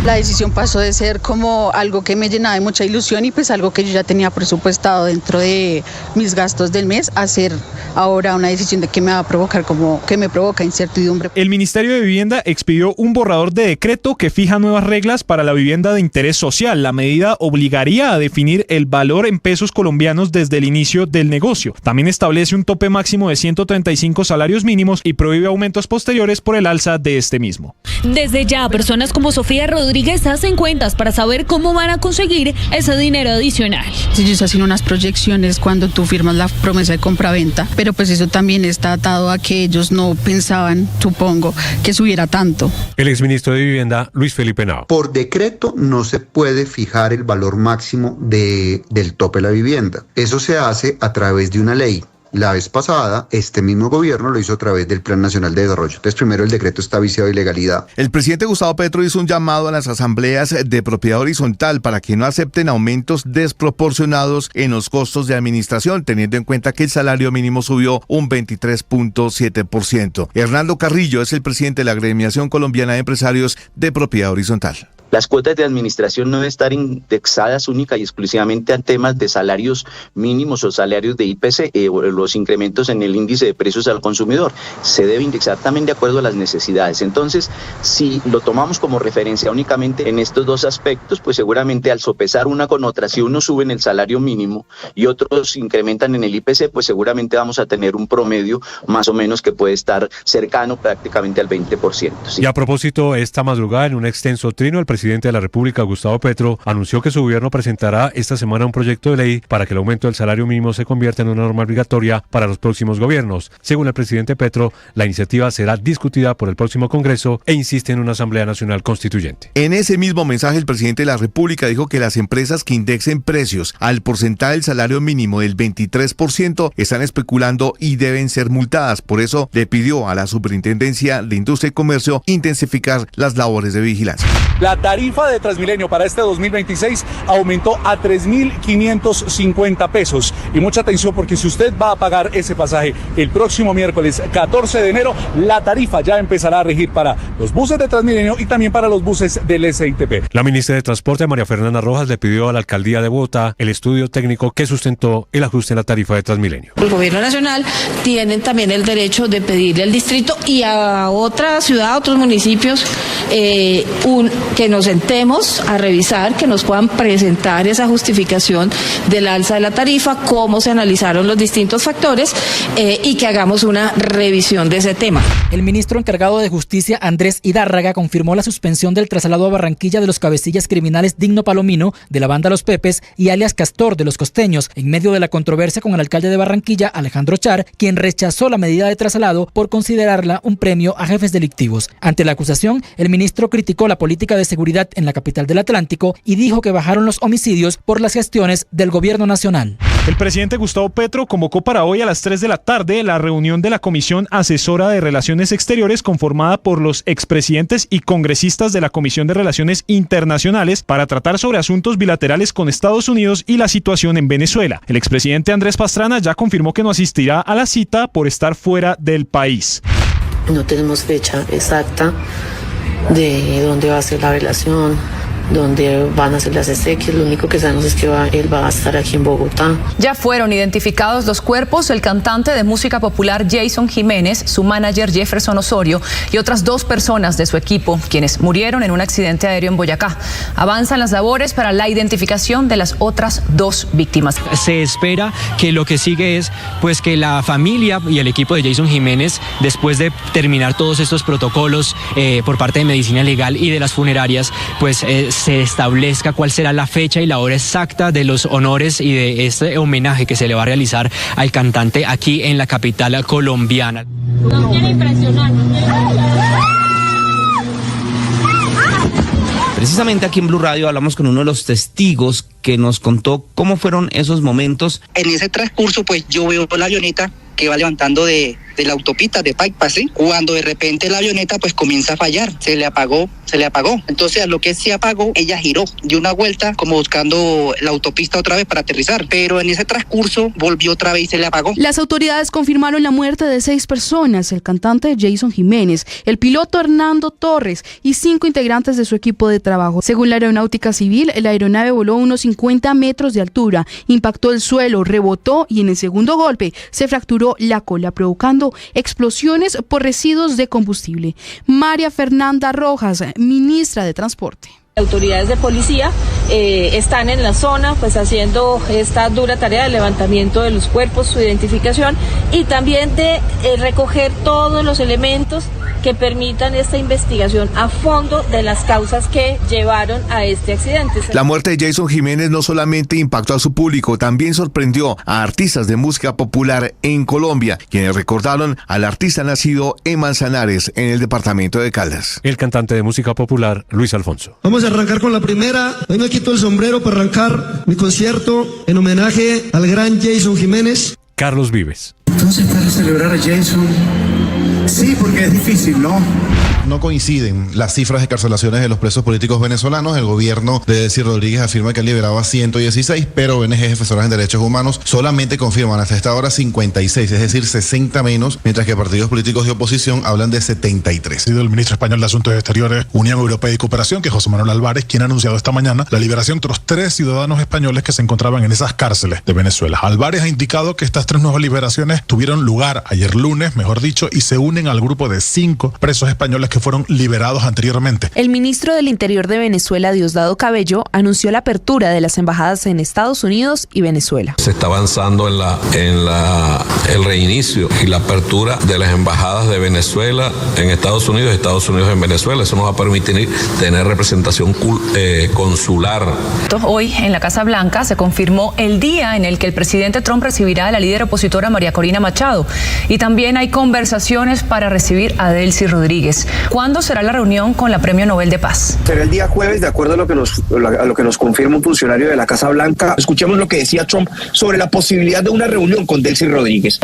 La decisión pasó de ser como algo que me llenaba de mucha ilusión y pues algo que yo ya tenía presupuestado dentro de mis gastos del mes, a ser ahora una decisión de que me va a provocar, como que me provoca incertidumbre. El Ministerio de Vivienda expidió un borrador de decreto que fija nuevas reglas para la vivienda de interés social. La medida obligaría a definir el valor en pesos colombianos desde el inicio del negocio. También establece un tope máximo de 135 salarios mínimos y prohíbe aumentos posteriores por el alza de este mismo. Desde ya, personas como Sofía Rodríguez Rodríguez hacen cuentas para saber cómo van a conseguir ese dinero adicional. Ellos hacen unas proyecciones cuando tú firmas la promesa de compraventa, pero pues eso también está atado a que ellos no pensaban, supongo, que subiera tanto. El exministro de Vivienda, Luis Felipe Nava. Por decreto no se puede fijar el valor máximo del tope de la vivienda. Eso se hace a través de una ley. La vez pasada, este mismo gobierno lo hizo a través del Plan Nacional de Desarrollo. Entonces, primero el decreto está viciado de ilegalidad. El presidente Gustavo Petro hizo un llamado a las asambleas de propiedad horizontal para que no acepten aumentos desproporcionados en los costos de administración, teniendo en cuenta que el salario mínimo subió un 23.7%. Hernando Carrillo es el presidente de la Agremiación Colombiana de Empresarios de Propiedad Horizontal. Las cuotas de administración no deben estar indexadas única y exclusivamente a temas de salarios mínimos o salarios de IPC o los incrementos en el índice de precios al consumidor. Se debe indexar también de acuerdo a las necesidades. Entonces, si lo tomamos como referencia únicamente en estos dos aspectos, pues seguramente al sopesar una con otra, si uno sube en el salario mínimo y otros incrementan en el IPC, pues seguramente vamos a tener un promedio más o menos que puede estar cercano prácticamente al 20%. ¿Sí? Y a propósito, esta madrugada en un extenso trino, el presidente de la República, Gustavo Petro, anunció que su gobierno presentará esta semana un proyecto de ley para que el aumento del salario mínimo se convierta en una norma obligatoria para los próximos gobiernos. Según el presidente Petro, la iniciativa será discutida por el próximo Congreso e insiste en una Asamblea Nacional Constituyente. En ese mismo mensaje, el presidente de la República dijo que las empresas que indexen precios al porcentaje del salario mínimo del 23% están especulando y deben ser multadas. Por eso le pidió a la Superintendencia de Industria y Comercio intensificar las labores de vigilancia. La tarifa de Transmilenio para este 2026 aumentó a 3.550 pesos. Y mucha atención, porque si usted va a pagar ese pasaje el próximo miércoles 14 de enero, la tarifa ya empezará a regir para los buses de Transmilenio y también para los buses del SITP. La ministra de Transporte, María Fernanda Rojas, le pidió a la alcaldía de Bogotá el estudio técnico que sustentó el ajuste en la tarifa de Transmilenio. El gobierno nacional tiene también el derecho de pedirle al distrito y a otra ciudad, a otros municipios, que nos sentemos a revisar, que nos puedan presentar esa justificación del alza de la tarifa, cómo se analizaron los distintos factores y que hagamos una revisión de ese tema. El ministro encargado de Justicia, Andrés Hidárraga, confirmó la suspensión del traslado a Barranquilla de los cabecillas criminales Digno Palomino, de la banda Los Pepes, y alias Castor, de los Costeños, en medio de la controversia con el alcalde de Barranquilla, Alejandro Char, quien rechazó la medida de traslado por considerarla un premio a jefes delictivos. Ante la acusación, el ministro criticó la política de seguridad en la capital del Atlántico y dijo que bajaron los homicidios por las gestiones del gobierno nacional. El presidente Gustavo Petro convocó para hoy a las 3 de la tarde la reunión de la Comisión Asesora de Relaciones Exteriores, conformada por los expresidentes y congresistas de la Comisión de Relaciones Internacionales, para tratar sobre asuntos bilaterales con Estados Unidos y la situación en Venezuela. El expresidente Andrés Pastrana ya confirmó que no asistirá a la cita por estar fuera del país. No tenemos fecha exacta de dónde va a ser la relación, dónde van a ser las exequias. Lo único que sabemos es que él va a estar aquí en Bogotá. Ya fueron identificados los cuerpos del cantante de música popular Jason Jiménez, su manager Jefferson Osorio y otras 2 personas de su equipo, quienes murieron en un accidente aéreo en Boyacá. Avanzan las labores para la identificación de las otras 2 víctimas. Se espera que lo que sigue es pues que la familia y el equipo de Jason Jiménez, después de terminar todos estos protocolos por parte de Medicina Legal y de las funerarias, pues se establezca cuál será la fecha y la hora exacta de los honores y de este homenaje que se le va a realizar al cantante aquí en la capital colombiana. Precisamente aquí en Blue Radio hablamos con uno de los testigos que nos contó cómo fueron esos momentos. En ese transcurso, pues yo veo la avioneta que va levantando de la autopista de Bypass, ¿sí? Cuando de repente la avioneta pues comienza a fallar, se le apagó. Entonces a lo que se apagó, ella giró, dio una vuelta como buscando la autopista otra vez para aterrizar, pero en ese transcurso volvió otra vez y se le apagó. Las autoridades confirmaron la muerte de 6 personas, el cantante Jason Jiménez, el piloto Hernando Torres y 5 integrantes de su equipo de trabajo. Según la Aeronáutica Civil, la aeronave voló unos 50 metros de altura, impactó el suelo, rebotó y en el segundo golpe se fracturó la cola, provocando explosiones por residuos de combustible. María Fernanda Rojas, ministra de Transporte. Autoridades de policía están en la zona pues haciendo esta dura tarea de levantamiento de los cuerpos, su identificación y también de recoger todos los elementos que permitan esta investigación a fondo de las causas que llevaron a este accidente. La muerte de Jason Jiménez no solamente impactó a su público, también sorprendió a artistas de música popular en Colombia, quienes recordaron al artista nacido en Manzanares, en el departamento de Caldas. El cantante de música popular, Luis Alfonso. Vamos a arrancar con la primera. Hoy me quito el sombrero para arrancar mi concierto en homenaje al gran Jason Jiménez. Carlos Vives. Entonces, para celebrar a Jason, sí, porque es difícil, ¿no? No coinciden las cifras de excarcelaciones de los presos políticos venezolanos. El gobierno de Delcy Rodríguez afirma que ha liberado a 116, pero ONG defensoras de derechos humanos solamente confirman hasta esta hora 56, es decir, 60 menos, mientras que partidos políticos de oposición hablan de 73. Ha sido el ministro español de Asuntos Exteriores, Unión Europea y Cooperación, que es José Manuel Álvarez, quien ha anunciado esta mañana la liberación de otros 3 ciudadanos españoles que se encontraban en esas cárceles de Venezuela. Álvarez ha indicado que estas 3 nuevas liberaciones tuvieron lugar ayer lunes, mejor dicho, y se unen al grupo de 5 presos españoles que fueron liberados anteriormente. El ministro del Interior de Venezuela, Diosdado Cabello, anunció la apertura de las embajadas en Estados Unidos y Venezuela. Se está avanzando en el reinicio y la apertura de las embajadas de Venezuela en Estados Unidos y Estados Unidos en Venezuela. Eso nos va a permitir tener representación consular. Hoy en la Casa Blanca se confirmó el día en el que el presidente Trump recibirá a la líder opositora María Corina Machado, y también hay conversaciones para recibir a Delcy Rodríguez. ¿Cuándo será la reunión con la Premio Nobel de Paz? Será el día jueves, de acuerdo a lo que nos confirma un funcionario de la Casa Blanca. Escuchemos lo que decía Trump sobre la posibilidad de una reunión con Delcy Rodríguez.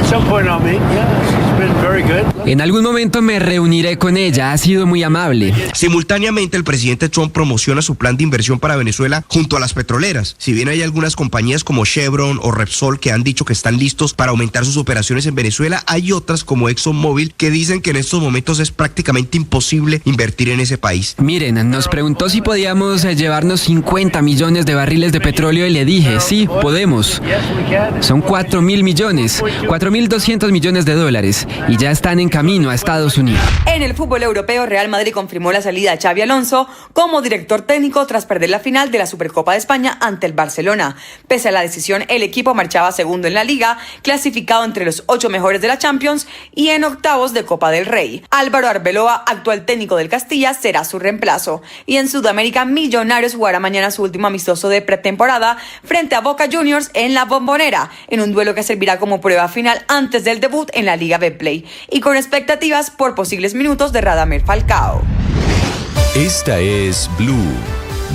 En algún momento me reuniré con ella, ha sido muy amable. Simultáneamente, el presidente Trump promociona su plan de inversión para Venezuela junto a las petroleras. Si bien hay algunas compañías como Chevron o Repsol que han dicho que están listos para aumentar sus operaciones en Venezuela, hay otras como ExxonMobil que dicen que en estos momentos es prácticamente imposible invertir en ese país. Miren, nos preguntó si podíamos llevarnos 50 millones de barriles de petróleo y le dije, sí, podemos. Son 4.000 millones, 4.200 millones de dólares y ya están en camino a Estados Unidos. En el fútbol europeo, Real Madrid confirmó la salida de Xabi Alonso como director técnico tras perder la final de la Supercopa de España ante el Barcelona. Pese a la decisión, el equipo marchaba segundo en la Liga, clasificado entre los 8 mejores de la Champions y en octavos de Copa del Rey. Álvaro Arbeloa, actual técnico del Castilla, será su reemplazo. Y en Sudamérica, Millonarios jugará mañana su último amistoso de pretemporada frente a Boca Juniors en La Bombonera, en un duelo que servirá como prueba final antes del debut en la Liga Betplay, y con expectativas por posibles minutos de Radamel Falcao. Esta es Blue,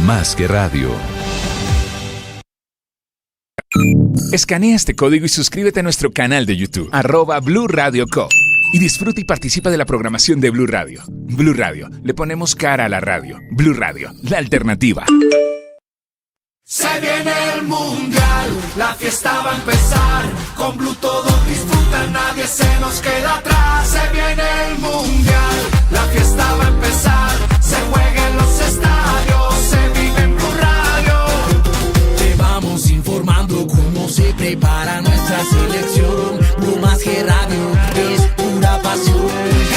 más que radio. Escanea este código y suscríbete a nuestro canal de YouTube, @Blue Radio Co. Y disfruta y participa de la programación de Blue Radio. Blue Radio, le ponemos cara a la radio. Blue Radio, la alternativa. Se viene el mundial, la fiesta va a empezar. Con Blue todos disfrutan, nadie se nos queda atrás. Se viene el mundial, la fiesta va a empezar. Se juega en los estadios, se vive en Blue Radio. Te vamos informando cómo se prepara nuestra selección. Blue más que radio es pura pasión.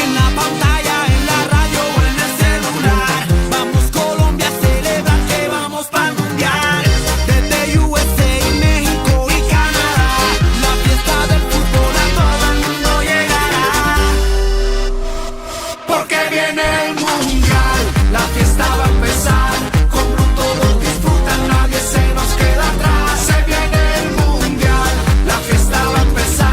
En la pantalla, en la radio o en el celular. Vamos Colombia a celebrar que vamos para el mundial. Desde USA, México y Canadá. La fiesta del fútbol a todo el mundo llegará. Porque viene el mundial, la fiesta va a empezar. Con Blue todos disfrutan, nadie se nos queda atrás. Se viene el mundial, la fiesta va a empezar.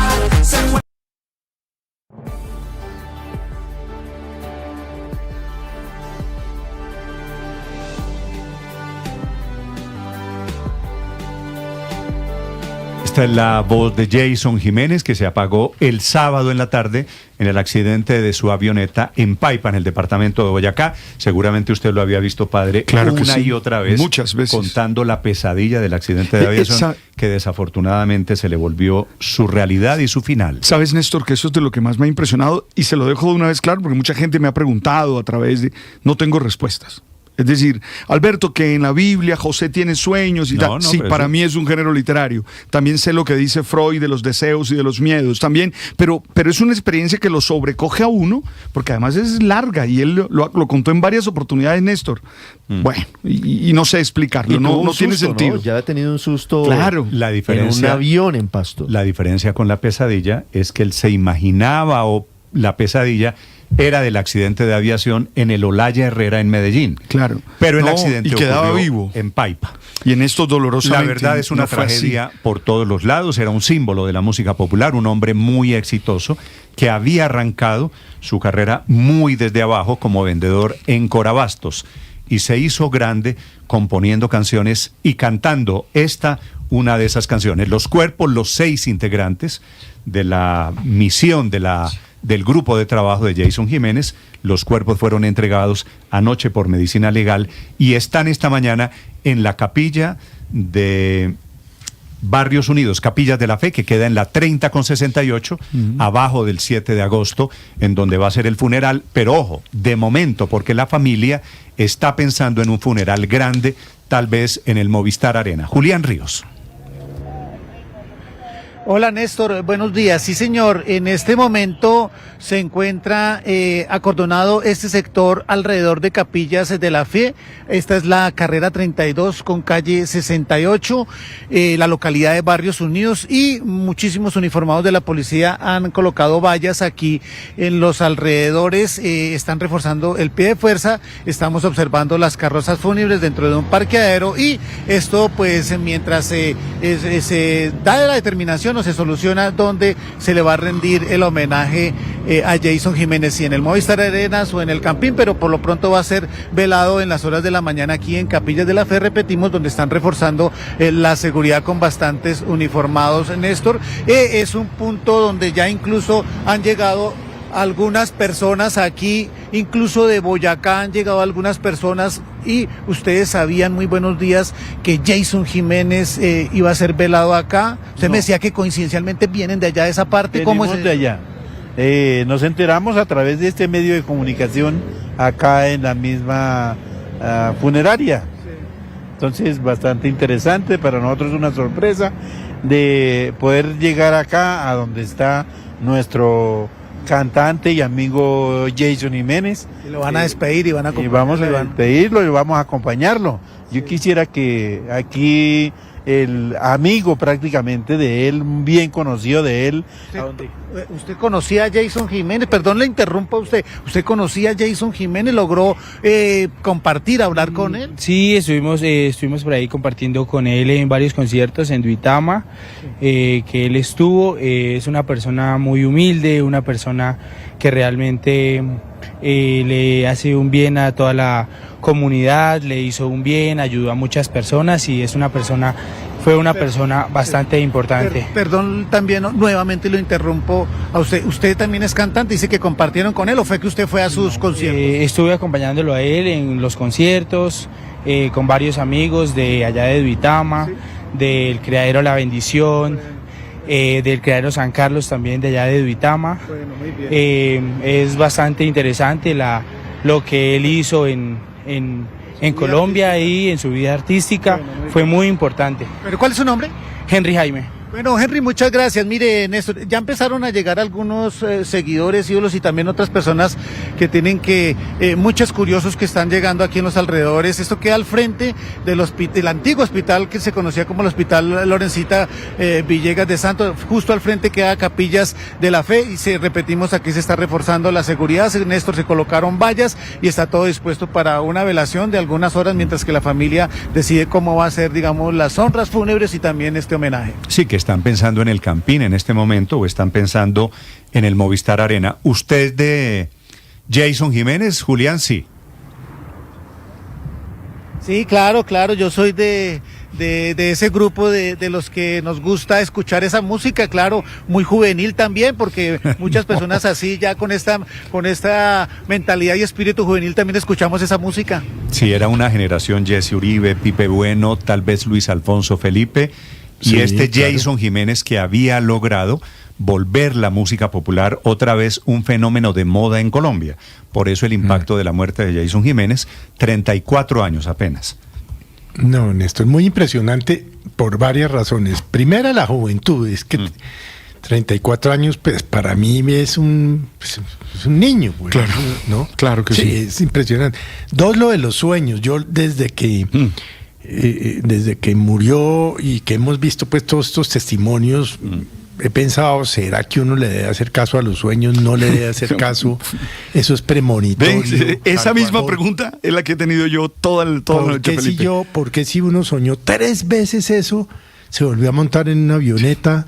Esta es la voz de Jason Jiménez, que se apagó el sábado en la tarde en el accidente de su avioneta en Paipa, en el departamento de Boyacá. Seguramente usted lo había visto, padre, claro, una y otra vez, muchas veces, contando la pesadilla del accidente de aviación, que desafortunadamente se le volvió su realidad y su final. Sabes, Néstor, que eso es de lo que más me ha impresionado, y se lo dejo de una vez claro, porque mucha gente me ha preguntado a través de... No tengo respuestas. Es decir, Alberto, que en la Biblia José tiene sueños y tal. Sí, para mí es un género literario. También sé lo que dice Freud de los deseos y de los miedos también, pero es una experiencia que lo sobrecoge a uno, porque además es larga, y él lo contó en varias oportunidades, Néstor. Bueno, y no sé explicarlo, no tiene sentido. ¿No? Ya ha tenido un susto, claro, la diferencia, en un avión en Pasto. La diferencia con la pesadilla es que él se imaginaba, o la pesadilla era del accidente de aviación en el Olaya Herrera en Medellín. Claro. Pero el No, accidente y quedaba ocurrió vivo. en Paipa. Y en estos dolorosamente. La verdad es una no fue así. tragedia por todos los lados. Era un símbolo de la música popular, un hombre muy exitoso que había arrancado su carrera muy desde abajo como vendedor en Corabastos y se hizo grande componiendo canciones y cantando una de esas canciones. Los cuerpos, los 6 integrantes de la misión del grupo de trabajo de Jason Jiménez, los cuerpos fueron entregados anoche por Medicina Legal y están esta mañana en la capilla de Barrios Unidos, Capillas de la Fe, que queda en la 30 con 68, abajo del 7 de agosto, en donde va a ser el funeral. Pero ojo, de momento, porque la familia está pensando en un funeral grande, tal vez en el Movistar Arena. Julián Ríos. Hola Néstor, buenos días. Sí señor, en este momento se encuentra acordonado este sector alrededor de Capillas de la Fe. Esta es la carrera 32 con calle 68, la localidad de Barrios Unidos, y muchísimos uniformados de la policía han colocado vallas aquí en los alrededores, están reforzando el pie de fuerza. Estamos observando las carrozas fúnebres dentro de un parqueadero y esto pues mientras se da la determinación o se soluciona dónde se le va a rendir el homenaje a Jason Jiménez, si en el Movistar Arenas o en el Campín, pero por lo pronto va a ser velado en las horas de la mañana aquí en Capillas de la Fe, repetimos, donde están reforzando la seguridad con bastantes uniformados, Néstor. Es un punto donde ya incluso han llegado algunas personas aquí, incluso de Boyacá han llegado algunas personas, y ustedes sabían, muy buenos días, que Jason Jiménez iba a ser velado acá. Usted me decía que coincidencialmente vienen de allá, de esa parte. ¿Cómo es? De allá. Nos enteramos a través de este medio de comunicación acá en la misma funeraria. Entonces, bastante interesante, para nosotros una sorpresa de poder llegar acá a donde está nuestro cantante y amigo Jason Jiménez. Y lo van a despedir y van a acompañarlo. Y vamos a despedirlo y vamos a acompañarlo. Yo quisiera que aquí el amigo prácticamente de él, bien conocido de él. ¿Usted conocía a Jason Jiménez? Perdón, le interrumpo a usted. ¿Usted conocía a Jason Jiménez? ¿Logró compartir, hablar con él? Sí, estuvimos por ahí compartiendo con él en varios conciertos en Duitama, que él estuvo. Es una persona muy humilde, una persona que realmente le hace un bien a toda la comunidad, le hizo un bien, ayudó a muchas personas y fue una persona bastante importante. Perdón, también nuevamente lo interrumpo a usted. ¿Usted también es cantante? Dice que compartieron con él, ¿o fue que usted fue a sus conciertos? Estuve acompañándolo a él en los conciertos, con varios amigos de allá de Duitama, del Criadero La Bendición, del Criadero San Carlos también de allá de Duitama. Bueno, muy bien. Es bastante interesante lo que él hizo en Colombia y en su vida artística. Fue muy importante. ¿Pero cuál es su nombre? Henry Jaime. Bueno, Henry, muchas gracias. Mire, Néstor, ya empezaron a llegar algunos seguidores, ídolos y también otras personas que tienen muchos curiosos que están llegando aquí en los alrededores. Esto queda al frente del antiguo hospital que se conocía como el Hospital Lorencita Villegas de Santos. Justo al frente queda Capillas de la Fe y repetimos, aquí se está reforzando la seguridad. Néstor, se colocaron vallas y está todo dispuesto para una velación de algunas horas mientras que la familia decide cómo va a ser, digamos, las honras fúnebres y también este homenaje. Sí, que están pensando en el Campín en este momento o están pensando en el Movistar Arena. ¿Usted de Jason Jiménez, Julián? Sí. Sí, claro, yo soy de ese grupo de los que nos gusta escuchar esa música, claro, muy juvenil también, porque muchas personas así ya con esta mentalidad y espíritu juvenil también escuchamos esa música. Sí, era una generación Jesse Uribe, Pipe Bueno, tal vez Luis Alfonso Felipe. Y Sí, Jason Jiménez, que había logrado volver la música popular otra vez un fenómeno de moda en Colombia. Por eso el impacto de la muerte de Jason Jiménez, 34 años apenas. No, Néstor, muy impresionante por varias razones. Primera, la juventud. Es que 34 años, pues para mí es un niño. Pues, claro, ¿no? Claro que sí. Es impresionante. Dos, lo de los sueños. Yo desde que murió y que hemos visto pues todos estos testimonios, he pensado, ¿será que uno le debe hacer caso a los sueños? ¿No le debe hacer caso? Eso es premonitorio. Esa misma pregunta es la que he tenido yo toda la noche, Felipe. ¿Por qué si uno soñó 3 veces eso, se volvió a montar en una avioneta?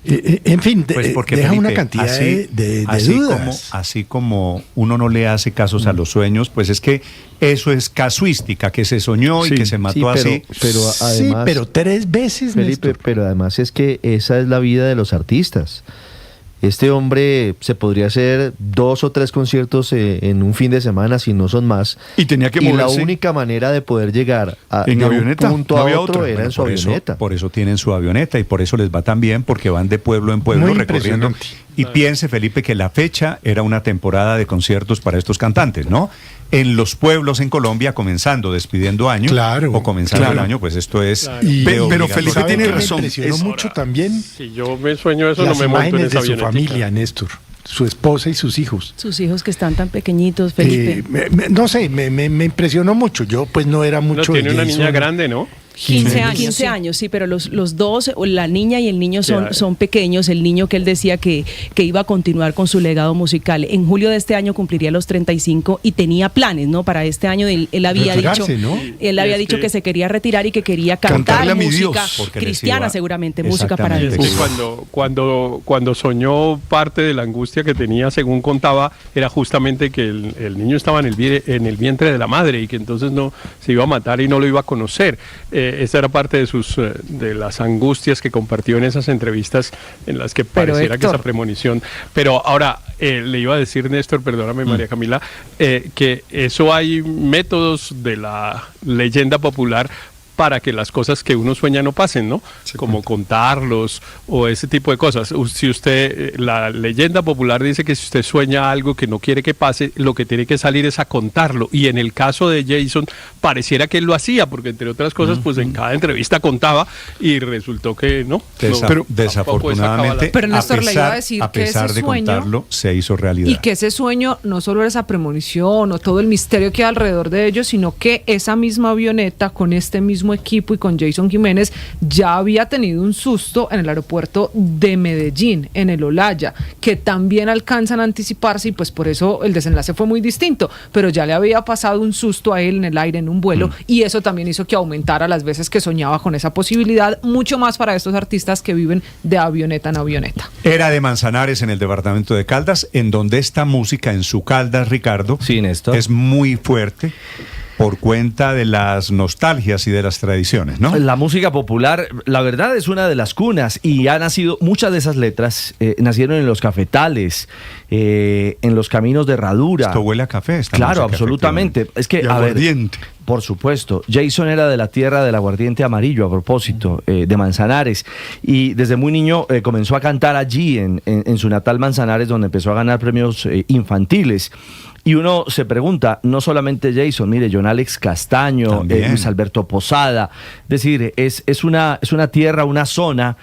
En fin, pues porque, deja Felipe, una cantidad de dudas. Así como uno no le hace casos a los sueños, pues es que eso es casuística, que se soñó y que se mató así. Pero además, pero 3 veces, Felipe, Néstor. pero además es que esa es la vida de los artistas. Este hombre se podría hacer 2 o 3 conciertos en un fin de semana, si no son más. Y tenía que moverse. Y la única manera de poder llegar en de avioneta, un punto no a había otro otra. era en su avioneta. Por eso tienen su avioneta y por eso les va tan bien, porque van de pueblo en pueblo Muy recorriendo. impresionante. Y piense, Felipe, que la fecha era una temporada de conciertos para estos cantantes, ¿no? En los pueblos en Colombia, comenzando, despidiendo año, o comenzando el año, pues esto es... Claro. Pero Felipe tiene razón. Me impresionó mucho también. Si yo me sueño eso, las no me monto en imágenes esa de su avionetica. familia, Néstor. Su esposa y sus hijos. Sus hijos que están tan pequeñitos, Felipe. No sé, me impresionó mucho. Yo pues no era mucho Tiene de una Jason. niña grande, ¿no? 15 años, sí, pero los dos, la niña y el niño son pequeños. El niño que él decía que iba a continuar con su legado musical. En julio de este año cumpliría los 35 y tenía planes, ¿no? Para este año él había dicho, ¿no? él había dicho que se quería retirar y que quería cantar música cristiana, seguramente, música para Dios. Es que cuando soñó, parte de la angustia que tenía, según contaba, era justamente que el niño estaba en el vientre de la madre y que entonces no se iba a matar y no lo iba a conocer. Esa era parte de las angustias que compartió en esas entrevistas en las que pareciera que esa premonición. Pero ahora, le iba a decir, Néstor, perdóname, María Camila, que eso hay métodos de la leyenda popular para que las cosas que uno sueña no pasen, ¿no? Como contarlos o ese tipo de cosas. Si usted, la leyenda popular dice que si usted sueña algo que no quiere que pase, lo que tiene que salir es a contarlo. Y en el caso de Jason, pareciera que él lo hacía, porque entre otras cosas, pues en cada entrevista contaba y resultó que no. Pero desafortunadamente, pero Néstor, le iba a decir a pesar que de ese sueño, contarlo, se hizo realidad. y que ese sueño no solo era esa premonición o todo el misterio que hay alrededor de ellos, sino que esa misma avioneta con este mismo equipo y con Jason Jiménez ya había tenido un susto en el aeropuerto de Medellín, en el Olaya, que también alcanzan a anticiparse y pues por eso el desenlace fue muy distinto, pero ya le había pasado un susto a él en el aire en un vuelo y eso también hizo que aumentara las veces que soñaba con esa posibilidad, mucho más para estos artistas que viven de avioneta en avioneta. Era de Manzanares, en el departamento de Caldas, en donde esta música en su Caldas, Ricardo, es muy fuerte por cuenta de las nostalgias y de las tradiciones, ¿no? La música popular, la verdad, es una de las cunas y ha nacido, muchas de esas letras nacieron en los cafetales, en los caminos de herradura. Esto huele a café. Claro, absolutamente. Es que, a ver, por supuesto, Jason era de la tierra del aguardiente amarillo, a propósito, de Manzanares, y desde muy niño comenzó a cantar allí, en su natal Manzanares, donde empezó a ganar premios infantiles. Y uno se pregunta, no solamente Jason, mire, John Alex Castaño, Luis Alberto Posada, es decir, es una tierra, una zona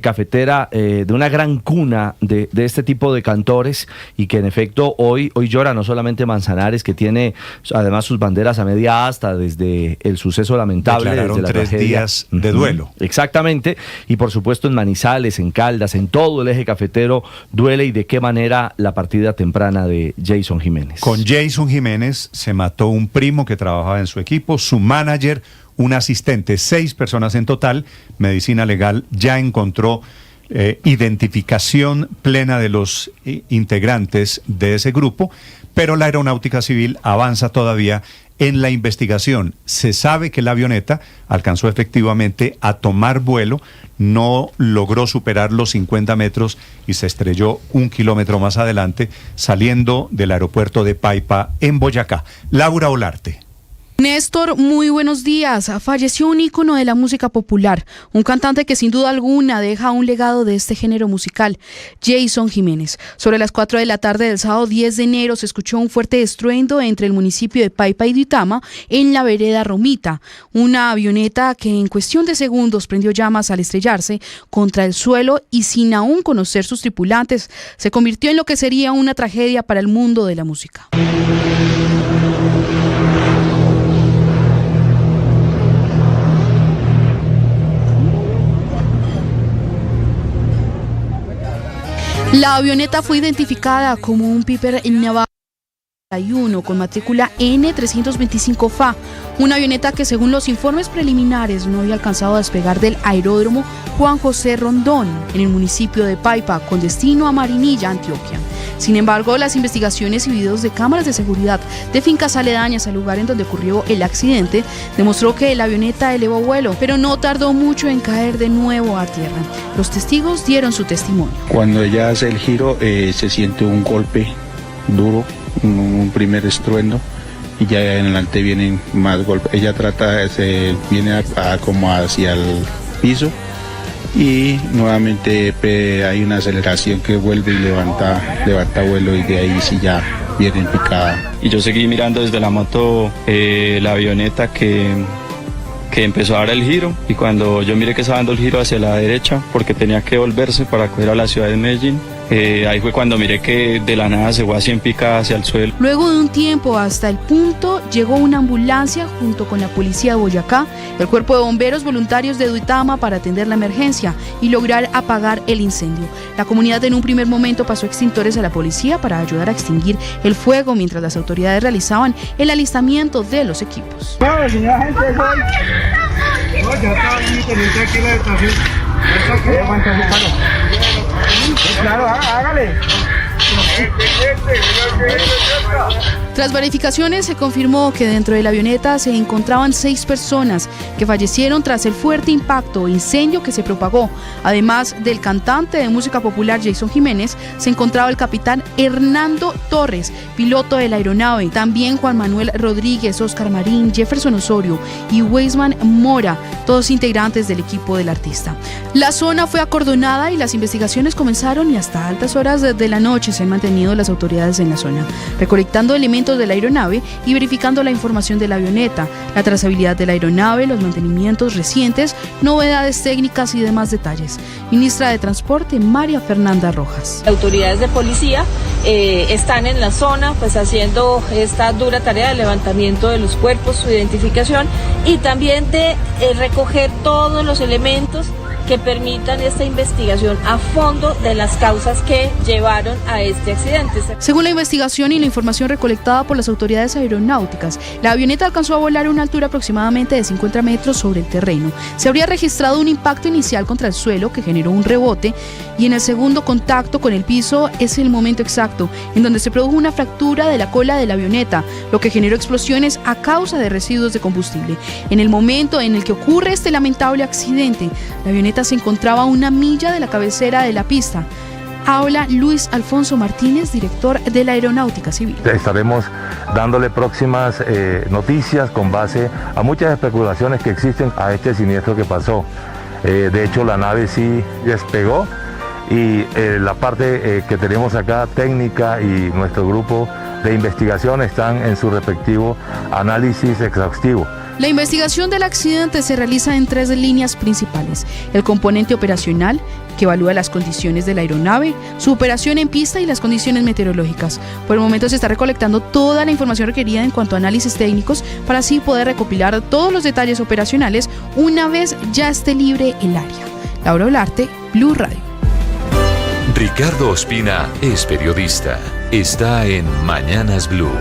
cafetera de una gran cuna de este tipo de cantores y que en efecto hoy llora no solamente Manzanares, que tiene además sus banderas a media asta desde el suceso lamentable, declararon desde la 3 tragedia. días de duelo. Exactamente, y por supuesto en Manizales, en Caldas, en todo el eje cafetero duele, y de qué manera la partida temprana de Jason Jiménez. Con Jason Jiménez se mató un primo que trabajaba en su equipo, su manager, un asistente, 6 personas en total. Medicina Legal ya encontró identificación plena de los integrantes de ese grupo, pero la Aeronáutica Civil avanza todavía en la investigación. Se sabe que la avioneta alcanzó efectivamente a tomar vuelo, no logró superar los 50 metros y se estrelló 1 kilómetro más adelante, saliendo del aeropuerto de Paipa, en Boyacá. Laura Olarte. Néstor, muy buenos días. Falleció un ícono de la música popular, un cantante que sin duda alguna deja un legado de este género musical, Jason Jiménez. Sobre las 4 de la tarde del sábado 10 de enero se escuchó un fuerte estruendo entre el municipio de Paipa y Duitama en la vereda Romita. Una avioneta que en cuestión de segundos prendió llamas al estrellarse contra el suelo y sin aún conocer sus tripulantes, se convirtió en lo que sería una tragedia para el mundo de la música. La avioneta fue identificada como un Piper Naval con matrícula N325FA, una avioneta que según los informes preliminares no había alcanzado a despegar del aeródromo Juan José Rondón en el municipio de Paipa con destino a Marinilla, Antioquia. Sin embargo, las investigaciones y videos de cámaras de seguridad de fincas aledañas al lugar en donde ocurrió el accidente demostró que la avioneta elevó vuelo, pero no tardó mucho en caer de nuevo a tierra. Los testigos dieron su testimonio. Cuando ella hace el giro se siente un golpe duro, un primer estruendo, y ya en adelante vienen más golpes. Ella viene como hacia el piso y nuevamente hay una aceleración que vuelve y levanta vuelo, y de ahí sí ya viene en picada. Y yo seguí mirando desde la moto la avioneta que empezó a dar el giro, y cuando yo miré que estaba dando el giro hacia la derecha porque tenía que volverse para coger a la ciudad de Medellín, ahí fue cuando miré que de la nada se fue así en picada hacia el suelo. Luego de un tiempo hasta el punto llegó una ambulancia junto con la policía de Boyacá, el cuerpo de bomberos voluntarios de Duitama para atender la emergencia y lograr apagar el incendio. La comunidad en un primer momento pasó extintores a la policía para ayudar a extinguir el fuego mientras las autoridades realizaban el alistamiento de los equipos. Claro, hágale. Tras verificaciones se confirmó que dentro de la avioneta se encontraban 6 personas que fallecieron tras el fuerte impacto e incendio que se propagó. Además del cantante de música popular Jason Jiménez, se encontraba el capitán Hernando Torres, piloto de la aeronave, también Juan Manuel Rodríguez, Oscar Marín, Jefferson Osorio y Weisman Mora, todos integrantes del equipo del artista. La zona fue acordonada y las investigaciones comenzaron, y hasta altas horas de la noche se han mantenido las autoridades en la zona, recolectando elementos de la aeronave y verificando la información de la avioneta, la trazabilidad de la aeronave, los mantenimientos recientes, novedades técnicas y demás detalles. Ministra de Transporte, María Fernanda Rojas. Autoridades de policía están en la zona pues haciendo esta dura tarea de levantamiento de los cuerpos, su identificación y también de recoger todos los elementos que permitan esta investigación a fondo de las causas que llevaron a este accidente. Según la investigación y la información recolectada por las autoridades aeronáuticas, la avioneta alcanzó a volar a una altura aproximadamente de 50 metros sobre el terreno. Se habría registrado un impacto inicial contra el suelo que generó un rebote, y en el segundo contacto con el piso es el momento exacto en donde se produjo una fractura de la cola de la avioneta, lo que generó explosiones a causa de residuos de combustible. En el momento en el que ocurre este lamentable accidente, la avioneta se encontraba a 1 milla de la cabecera de la pista. Habla Luis Alfonso Martínez, director de la Aeronáutica Civil. Estaremos dándole próximas noticias con base a muchas especulaciones que existen a este siniestro que pasó. De hecho, la nave sí despegó, y la parte que tenemos acá, técnica, y nuestro grupo de investigación están en su respectivo análisis exhaustivo. La investigación del accidente se realiza en 3 líneas principales: el componente operacional, que evalúa las condiciones de la aeronave, su operación en pista y las condiciones meteorológicas. Por el momento se está recolectando toda la información requerida en cuanto a análisis técnicos para así poder recopilar todos los detalles operacionales una vez ya esté libre el área. Laura Olarte, Blue Radio. Ricardo Ospina es periodista. Está en Mañanas Blue.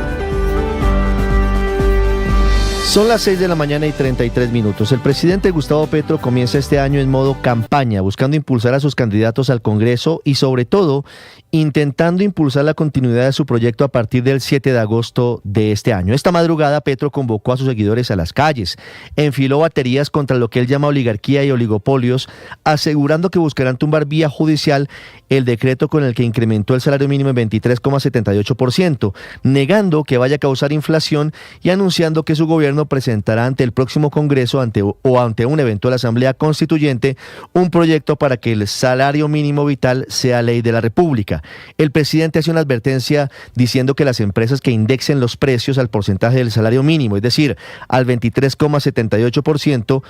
Son las 6 de la mañana y 33 minutos. El presidente Gustavo Petro comienza este año en modo campaña, buscando impulsar a sus candidatos al Congreso y, sobre todo, intentando impulsar la continuidad de su proyecto a partir del 7 de agosto de este año. Esta madrugada, Petro convocó a sus seguidores a las calles, enfiló baterías contra lo que él llama oligarquía y oligopolios, asegurando que buscarán tumbar vía judicial el decreto con el que incrementó el salario mínimo en 23,78%, negando que vaya a causar inflación y anunciando que su gobierno presentará ante el próximo Congreso ante una eventual Asamblea Constituyente un proyecto para que el salario mínimo vital sea ley de la República. El presidente hace una advertencia diciendo que las empresas que indexen los precios al porcentaje del salario mínimo, es decir, al 23,78%,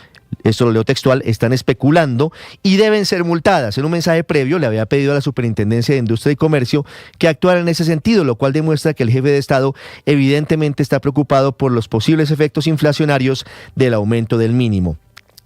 esto lo leo textual, están especulando y deben ser multadas. En un mensaje previo le había pedido a la Superintendencia de Industria y Comercio que actuara en ese sentido, lo cual demuestra que el jefe de Estado evidentemente está preocupado por los posibles efectos inflacionarios del aumento del mínimo.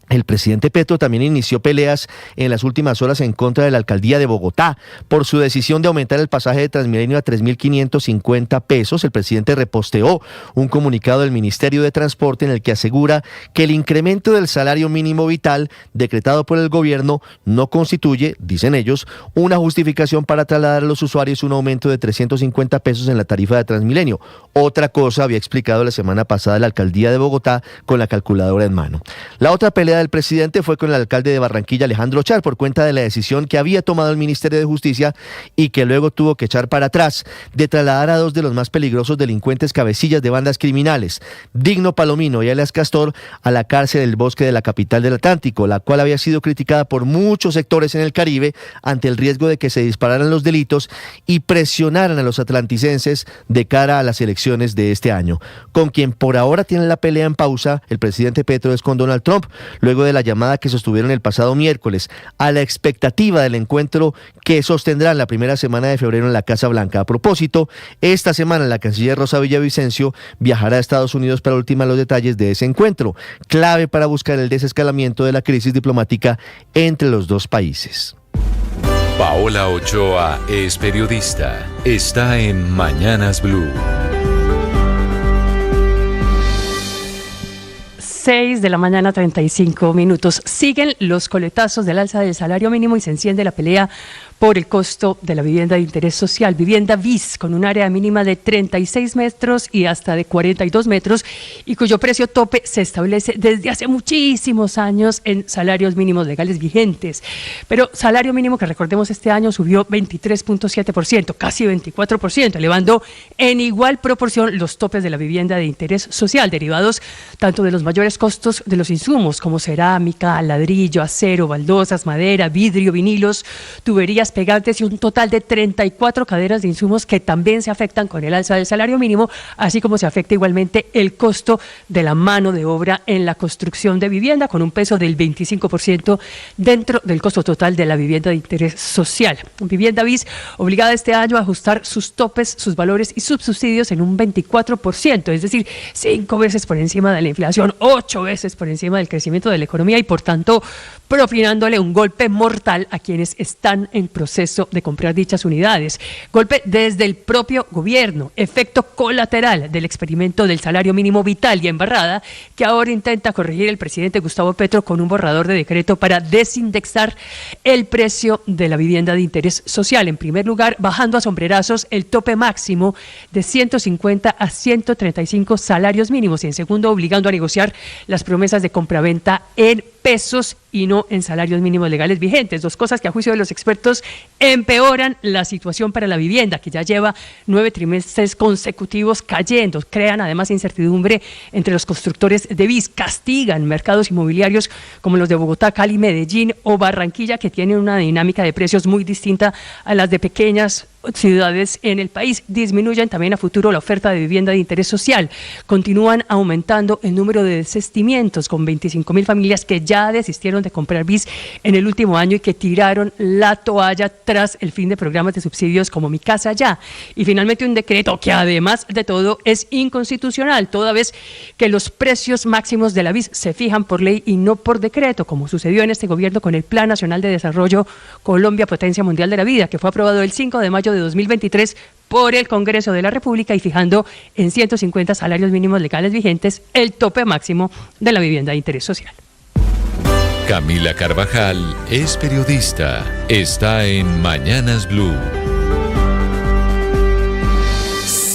El presidente Petro también inició peleas en las últimas horas en contra de la alcaldía de Bogotá por su decisión de aumentar el pasaje de Transmilenio a 3.550 pesos. El presidente reposteó un comunicado del Ministerio de Transporte en el que asegura que el incremento del salario mínimo vital decretado por el gobierno no constituye, dicen ellos, una justificación para trasladar a los usuarios un aumento de 350 pesos en la tarifa de Transmilenio. Otra cosa había explicado la semana pasada la alcaldía de Bogotá con la calculadora en mano. La otra pelea del presidente fue con el alcalde de Barranquilla, Alejandro Char, por cuenta de la decisión que había tomado el Ministerio de Justicia y que luego tuvo que echar para atrás de trasladar a dos de los más peligrosos delincuentes cabecillas de bandas criminales, Digno Palomino y alias Castor, a la cárcel del Bosque de la capital del Atlántico, la cual había sido criticada por muchos sectores en el Caribe ante el riesgo de que se dispararan los delitos y presionaran a los atlanticenses de cara a las elecciones de este año. Con quien por ahora tiene la pelea en pausa el presidente Petro es con Donald Trump, luego de la llamada que sostuvieron el pasado miércoles, a la expectativa del encuentro que sostendrán la primera semana de febrero en la Casa Blanca. A propósito, esta semana la canciller Rosa Villavicencio viajará a Estados Unidos para ultimar los detalles de ese encuentro, clave para buscar el desescalamiento de la crisis diplomática entre los dos países. Paola Ochoa es periodista. Está en Mañanas Blue. 6 de la mañana, 35 minutos. Siguen los coletazos del alza del salario mínimo y se enciende la pelea por el costo de la vivienda de interés social. Vivienda BIS, con un área mínima de 36 metros y hasta de 42 metros, y cuyo precio tope se establece desde hace muchísimos años en salarios mínimos legales vigentes. Pero salario mínimo que, recordemos, este año subió 23.7%, casi 24%, elevando en igual proporción los topes de la vivienda de interés social, derivados tanto de los mayores costos de los insumos, como cerámica, ladrillo, acero, baldosas, madera, vidrio, vinilos, tuberías, pegantes y un total de 34 cadenas de insumos que también se afectan con el alza del salario mínimo, así como se afecta igualmente el costo de la mano de obra en la construcción de vivienda, con un peso del 25% dentro del costo total de la vivienda de interés social. Vivienda BIS obligada este año a ajustar sus topes, sus valores y subsidios en un 24%, es decir, 5 veces por encima de la inflación, 8 veces por encima del crecimiento de la economía y, por tanto, propinándole un golpe mortal a quienes están en proceso de comprar dichas unidades. Golpe desde el propio gobierno, efecto colateral del experimento del salario mínimo vital y embarrada que ahora intenta corregir el presidente Gustavo Petro con un borrador de decreto para desindexar el precio de la vivienda de interés social. En primer lugar, bajando a sombrerazos el tope máximo de 150 a 135 salarios mínimos, y en segundo, obligando a negociar las promesas de compraventa en pesos y no en salarios mínimos legales vigentes, dos cosas que a juicio de los expertos empeoran la situación para la vivienda, que ya lleva 9 trimestres consecutivos cayendo, crean además incertidumbre entre los constructores de BIS, castigan mercados inmobiliarios como los de Bogotá, Cali, Medellín o Barranquilla, que tienen una dinámica de precios muy distinta a las de pequeñas ciudades en el país, disminuyen también a futuro la oferta de vivienda de interés social, continúan aumentando el número de desistimientos, con 25.000 familias que ya desistieron de comprar BIS en el último año y que tiraron la toalla tras el fin de programas de subsidios como Mi Casa Ya. Y finalmente un decreto que, además de todo, es inconstitucional, toda vez que los precios máximos de la BIS se fijan por ley y no por decreto, como sucedió en este gobierno con el Plan Nacional de Desarrollo Colombia Potencia Mundial de la Vida, que fue aprobado el 5 de mayo de 2023 por el Congreso de la República y fijando en 150 salarios mínimos legales vigentes el tope máximo de la vivienda de interés social. Camila Carvajal es periodista. Está en Mañanas Blue.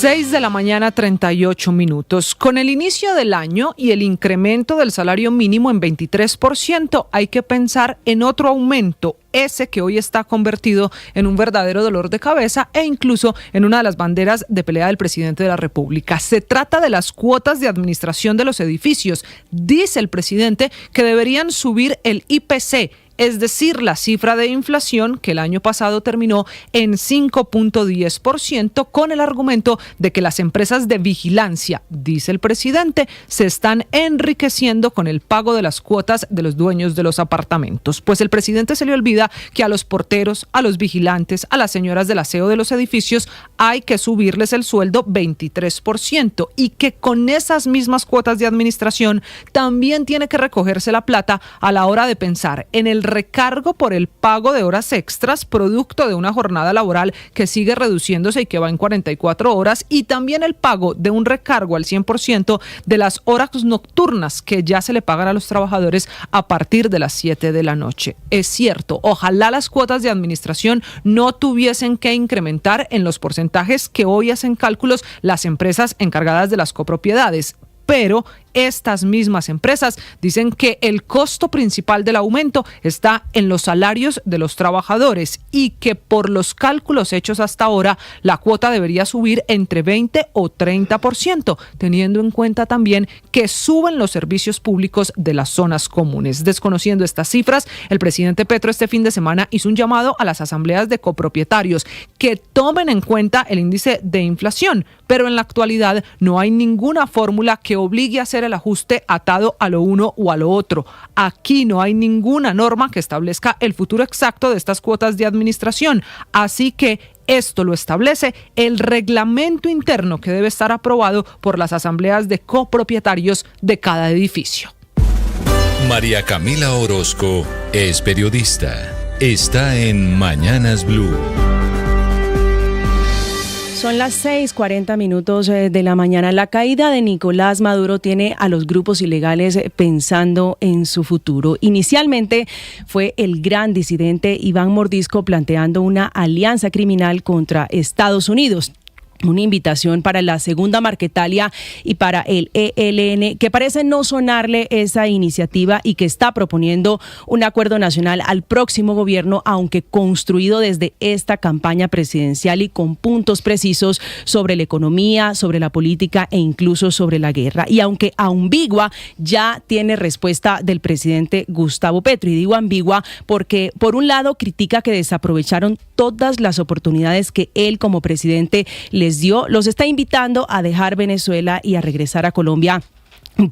6 de la mañana, 38 minutos. Con el inicio del año y el incremento del salario mínimo en 23%, hay que pensar en otro aumento, ese que hoy está convertido en un verdadero dolor de cabeza e incluso en una de las banderas de pelea del presidente de la República. Se trata de las cuotas de administración de los edificios. Dice el presidente que deberían subir el IPC, es decir, la cifra de inflación que el año pasado terminó en 5.10%, con el argumento de que las empresas de vigilancia, dice el presidente, se están enriqueciendo con el pago de las cuotas de los dueños de los apartamentos. Pues el presidente se le olvida que a los porteros, a los vigilantes, a las señoras del aseo de los edificios hay que subirles el sueldo 23% y que con esas mismas cuotas de administración también tiene que recogerse la plata a la hora de pensar en el recargo por el pago de horas extras, producto de una jornada laboral que sigue reduciéndose y que va en 44 horas, y también el pago de un recargo al 100% de las horas nocturnas que ya se le pagan a los trabajadores a partir de las 7 de la noche. Es cierto, ojalá las cuotas de administración no tuviesen que incrementar en los porcentajes que hoy hacen cálculos las empresas encargadas de las copropiedades, pero estas mismas empresas dicen que el costo principal del aumento está en los salarios de los trabajadores y que por los cálculos hechos hasta ahora la cuota debería subir entre 20 o 30%, teniendo en cuenta también que suben los servicios públicos de las zonas comunes. Desconociendo estas cifras, el presidente Petro este fin de semana hizo un llamado a las asambleas de copropietarios que tomen en cuenta el índice de inflación, pero en la actualidad no hay ninguna fórmula que obligue a hacer el ajuste atado a lo uno o a lo otro. Aquí no hay ninguna norma que establezca el futuro exacto de estas cuotas de administración, así que esto lo establece el reglamento interno que debe estar aprobado por las asambleas de copropietarios de cada edificio. María Camila Orozco es periodista. Está en Mañanas Blue. Son las 6:40 de la mañana. La caída de Nicolás Maduro tiene a los grupos ilegales pensando en su futuro. Inicialmente fue el gran disidente Iván Mordisco planteando una alianza criminal contra Estados Unidos. Una invitación para la Segunda Marquetalia y para el ELN, que parece no sonarle esa iniciativa y que está proponiendo un acuerdo nacional al próximo gobierno, aunque construido desde esta campaña presidencial y con puntos precisos sobre la economía, sobre la política e incluso sobre la guerra. Y aunque ambigua, ya tiene respuesta del presidente Gustavo Petro. Y digo ambigua porque, por un lado, critica que desaprovecharon todas las oportunidades que él como presidente les dio, los está invitando a dejar Venezuela y a regresar a Colombia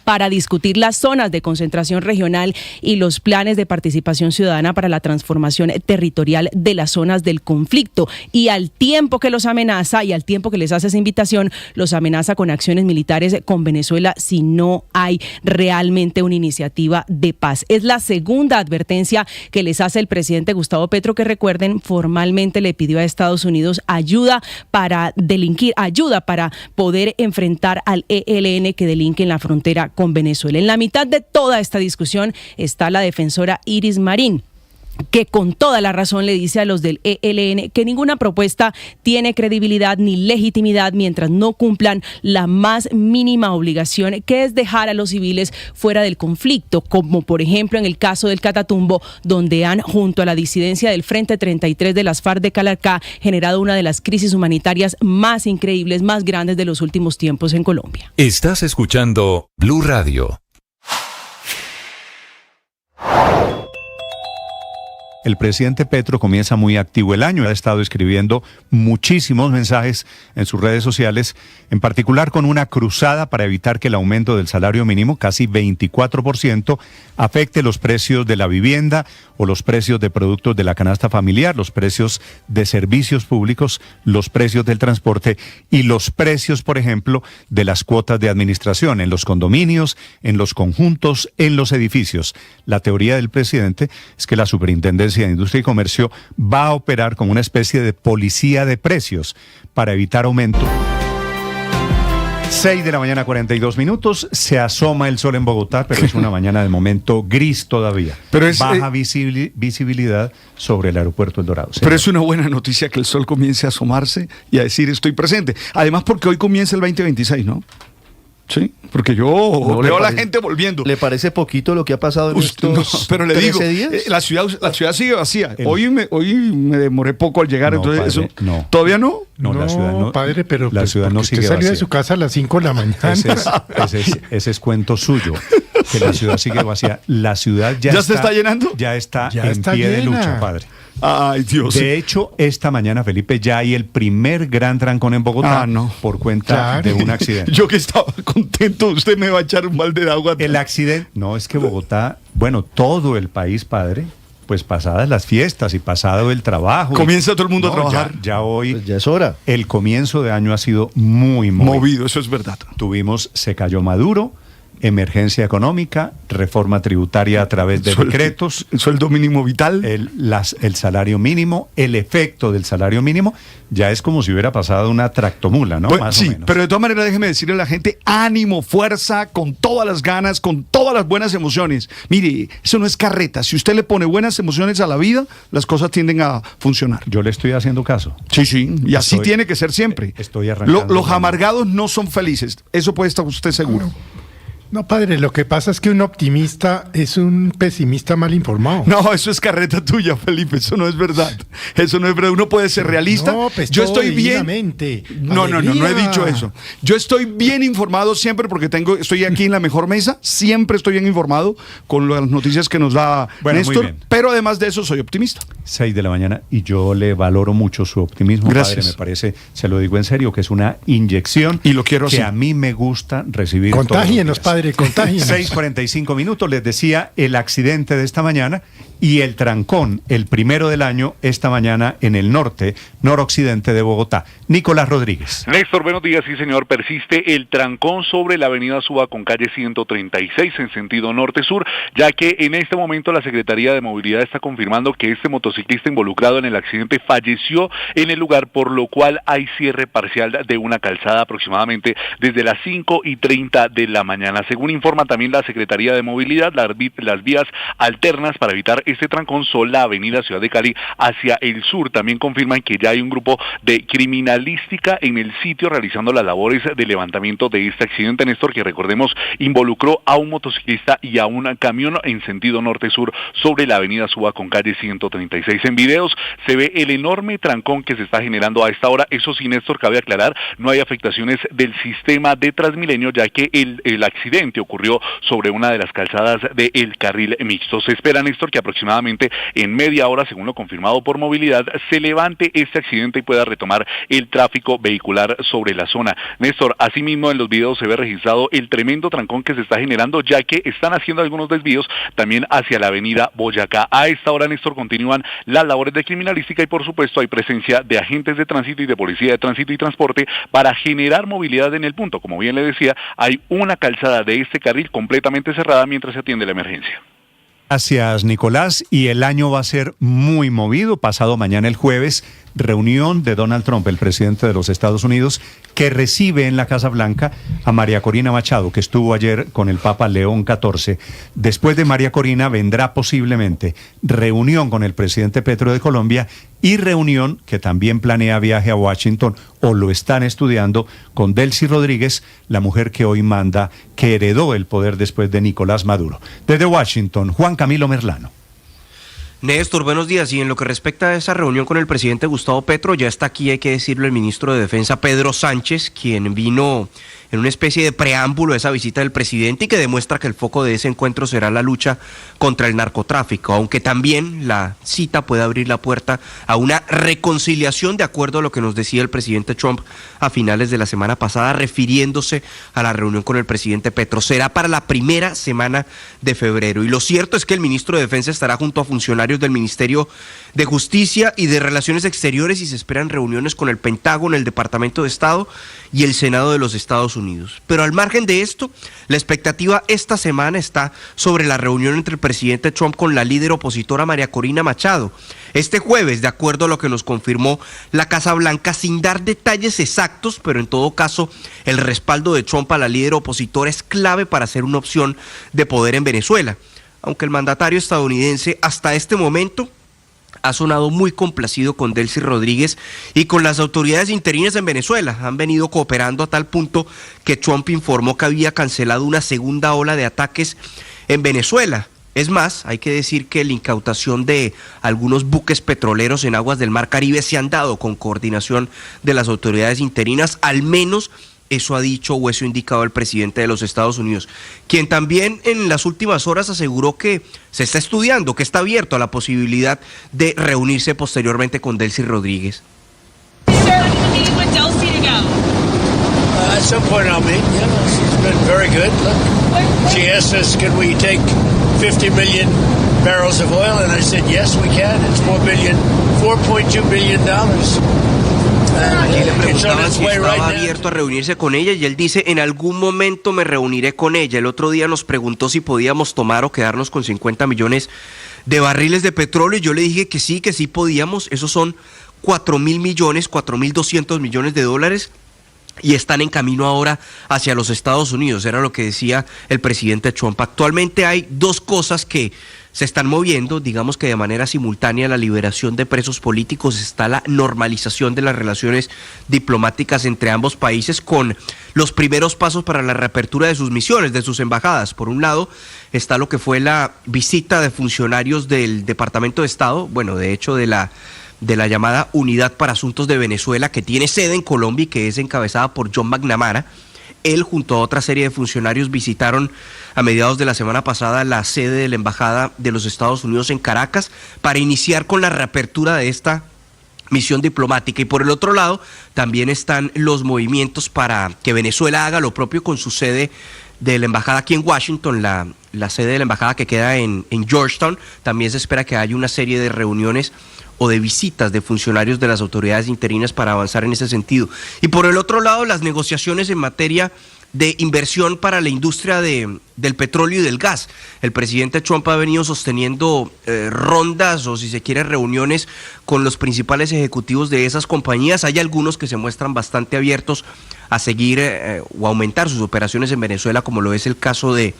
para discutir las zonas de concentración regional y los planes de participación ciudadana para la transformación territorial de las zonas del conflicto. Y al tiempo que los amenaza y al tiempo que les hace esa invitación, los amenaza con acciones militares con Venezuela si no hay realmente una iniciativa de paz. Es la segunda advertencia que les hace el presidente Gustavo Petro, que recuerden, formalmente le pidió a Estados Unidos ayuda para delinquir, ayuda para poder enfrentar al ELN que delinque en la frontera con Venezuela. En la mitad de toda esta discusión está la defensora Iris Marín, que con toda la razón le dice a los del ELN que ninguna propuesta tiene credibilidad ni legitimidad mientras no cumplan la más mínima obligación, que es dejar a los civiles fuera del conflicto, como por ejemplo en el caso del Catatumbo, donde han, junto a la disidencia del Frente 33 de las FARC de Calarcá, generado una de las crisis humanitarias más increíbles, más grandes de los últimos tiempos en Colombia. Estás escuchando Blue Radio. El presidente Petro comienza muy activo el año. Ha estado escribiendo muchísimos mensajes en sus redes sociales, en particular con una cruzada para evitar que el aumento del salario mínimo, casi 24%, afecte los precios de la vivienda o los precios de productos de la canasta familiar, los precios de servicios públicos, los precios del transporte y los precios, por ejemplo, de las cuotas de administración en los condominios, en los conjuntos, en los edificios. La teoría del presidente es que la Superintendencia de Industria y Comercio va a operar como una especie de policía de precios para evitar aumento. 6:42 a.m, se asoma el sol en Bogotá, pero es una mañana de momento gris todavía. Pero es baja visibilidad sobre el aeropuerto El Dorado. Pero es una buena noticia que el sol comience a asomarse y a decir estoy presente. Además porque hoy comienza el 2026, ¿no? Sí, porque yo veo a la gente volviendo. ¿Le parece poquito lo que ha pasado en estos pero le 13 digo, días? La ciudad sigue vacía. Hoy me demoré poco al llegar, entonces padre, eso. No. ¿Todavía no? No, la ciudad no. Padre, pero la ciudad no sigue usted salió vacía. de su casa a las 5 de la mañana. Ese es cuento suyo. que la ciudad sigue vacía. La ciudad ¿Ya se está llenando? Ya está Ya en está pie de llena. lucha, padre. Ay, Dios. De hecho, esta mañana, Felipe, ya hay el primer gran trancón en Bogotá por cuenta de un accidente. Yo que estaba contento, usted me va a echar un balde de agua. El accidente, no, es que Bogotá, bueno, todo el país, padre, pues pasadas las fiestas y pasado el trabajo. Comienza todo el mundo a trabajar. Ya hoy. Pues ya es hora. El comienzo de año ha sido muy movido, eso es verdad. Se cayó Maduro, emergencia económica, reforma tributaria a través de decretos. El sueldo mínimo vital. El salario mínimo, el efecto del salario mínimo, ya es como si hubiera pasado una tractomula, ¿no? Pues, más sí, o menos. pero de todas maneras déjeme decirle a la gente, ánimo, fuerza, con todas las ganas, con todas las buenas emociones. Mire, eso no es carreta. Si usted le pone buenas emociones a la vida, las cosas tienden a funcionar. Yo le estoy haciendo caso. Sí, y así tiene que ser siempre. Estoy arrancando. Los amargados no son felices, eso puede estar usted seguro. No, padre, lo que pasa es que un optimista es un pesimista mal informado. No, eso es carreta tuya, Felipe, eso no es verdad. Eso no es verdad, uno puede ser realista. No, pues yo estoy bien. No he dicho eso. Yo estoy bien informado siempre porque estoy aquí en la mejor mesa, siempre estoy bien informado con las noticias que nos da Néstor, pero además de eso soy optimista. 6 de la mañana y yo le valoro mucho su optimismo. Gracias. Padre, me parece, se lo digo en serio, que es una inyección y lo quiero que así. A mí me gusta recibir. Contágienos, padre, contágienos. 6:45 minutos, les decía el accidente de esta mañana y el trancón, el primero del año, esta mañana en el noroccidente de Bogotá. Nicolás Rodríguez. Néstor, buenos días, sí señor, persiste el trancón sobre la avenida Suba con calle 136 en sentido norte-sur, ya que en este momento la Secretaría de Movilidad está confirmando que este motociclista involucrado en el accidente falleció en el lugar, por lo cual hay cierre parcial de una calzada aproximadamente desde las 5:30 de la mañana. Según informa también la Secretaría de Movilidad, las vías alternas para evitar este trancón son la avenida Ciudad de Cali hacia el sur. También confirman que ya hay un grupo de criminalística en el sitio realizando las labores de levantamiento de este accidente, Néstor, que recordemos involucró a un motociclista y a un camión en sentido norte-sur sobre la avenida Suba con calle 136. En videos se ve el enorme trancón que se está generando a esta hora. Eso sí, Néstor, cabe aclarar, no hay afectaciones del sistema de Transmilenio, ya que el accidente ocurrió sobre una de las calzadas del carril mixto. Se espera, Néstor, que aproximadamente en media hora, según lo confirmado por Movilidad, se levante este accidente y pueda retomar el tráfico vehicular sobre la zona. Néstor, asimismo en los videos se ve registrado el tremendo trancón que se está generando, ya que están haciendo algunos desvíos también hacia la avenida Boyacá. A esta hora, Néstor, continúan las labores de criminalística y por supuesto hay presencia de agentes de tránsito y de policía de tránsito y transporte para generar movilidad en el punto. Como bien le decía, hay una calzada de este carril completamente cerrada mientras se atiende la emergencia. Gracias, Nicolás. Y el año va a ser muy movido. Pasado mañana, el jueves, reunión de Donald Trump, el presidente de los Estados Unidos, que recibe en la Casa Blanca a María Corina Machado, que estuvo ayer con el Papa León XIV. Después de María Corina vendrá posiblemente reunión con el presidente Petro de Colombia y reunión que también planea viaje a Washington, o lo están estudiando, con Delcy Rodríguez, la mujer que hoy manda, que heredó el poder después de Nicolás Maduro. Desde Washington, Juan Camilo Merlano. Néstor, buenos días. Y en lo que respecta a esa reunión con el presidente Gustavo Petro, ya está aquí, hay que decirlo, el ministro de Defensa, Pedro Sánchez, quien vino en una especie de preámbulo a esa visita del presidente y que demuestra que el foco de ese encuentro será la lucha contra el narcotráfico, aunque también la cita puede abrir la puerta a una reconciliación, de acuerdo a lo que nos decía el presidente Trump a finales de la semana pasada, refiriéndose a la reunión con el presidente Petro. Será para la primera semana de febrero. Y lo cierto es que el ministro de Defensa estará junto a funcionarios del Ministerio de Justicia y de Relaciones Exteriores y se esperan reuniones con el Pentágono, el Departamento de Estado y el Senado de los Estados Unidos. Pero al margen de esto, la expectativa esta semana está sobre la reunión entre el presidente Trump con la líder opositora María Corina Machado. Este jueves, de acuerdo a lo que nos confirmó la Casa Blanca, sin dar detalles exactos, pero en todo caso, el respaldo de Trump a la líder opositora es clave para ser una opción de poder en Venezuela. Aunque el mandatario estadounidense hasta este momento ha sonado muy complacido con Delcy Rodríguez y con las autoridades interinas en Venezuela. Han venido cooperando a tal punto que Trump informó que había cancelado una segunda ola de ataques en Venezuela. Es más, hay que decir que la incautación de algunos buques petroleros en aguas del Mar Caribe se han dado con coordinación de las autoridades interinas, al menos eso ha dicho o eso ha indicado el presidente de los Estados Unidos, quien también en las últimas horas aseguró que se está estudiando, que está abierto a la posibilidad de reunirse posteriormente con Delcy Rodríguez. At some point I'll meet. She's been very good. Look, she asked us, can we take 50 million barrels of oil? And I said, yes, we can. It's $4.2 billion. Allí le preguntaban si estaba abierto a reunirse con ella y él dice, en algún momento me reuniré con ella. El otro día nos preguntó si podíamos tomar o quedarnos con 50 millones de barriles de petróleo y yo le dije que sí podíamos. Esos son 4.000 millones, 4.200 millones de dólares. Y están en camino ahora hacia los Estados Unidos, era lo que decía el presidente Trump. Actualmente hay dos cosas que se están moviendo, digamos que de manera simultánea: la liberación de presos políticos, está la normalización de las relaciones diplomáticas entre ambos países con los primeros pasos para la reapertura de sus misiones, de sus embajadas. Por un lado está lo que fue la visita de funcionarios del Departamento de Estado, bueno, de hecho de la llamada Unidad para Asuntos de Venezuela, que tiene sede en Colombia y que es encabezada por John McNamara. Él junto a otra serie de funcionarios visitaron a mediados de la semana pasada la sede de la Embajada de los Estados Unidos en Caracas para iniciar con la reapertura de esta misión diplomática. Y por el otro lado también están los movimientos para que Venezuela haga lo propio con su sede de la embajada aquí en Washington, la sede de la embajada que queda en Georgetown. También se espera que haya una serie de reuniones o de visitas de funcionarios de las autoridades interinas para avanzar en ese sentido. Y por el otro lado, las negociaciones en materia de inversión para la industria del petróleo y del gas. El presidente Trump ha venido sosteniendo rondas o, si se quiere, reuniones con los principales ejecutivos de esas compañías. Hay algunos que se muestran bastante abiertos a seguir o aumentar sus operaciones en Venezuela, como lo es el caso de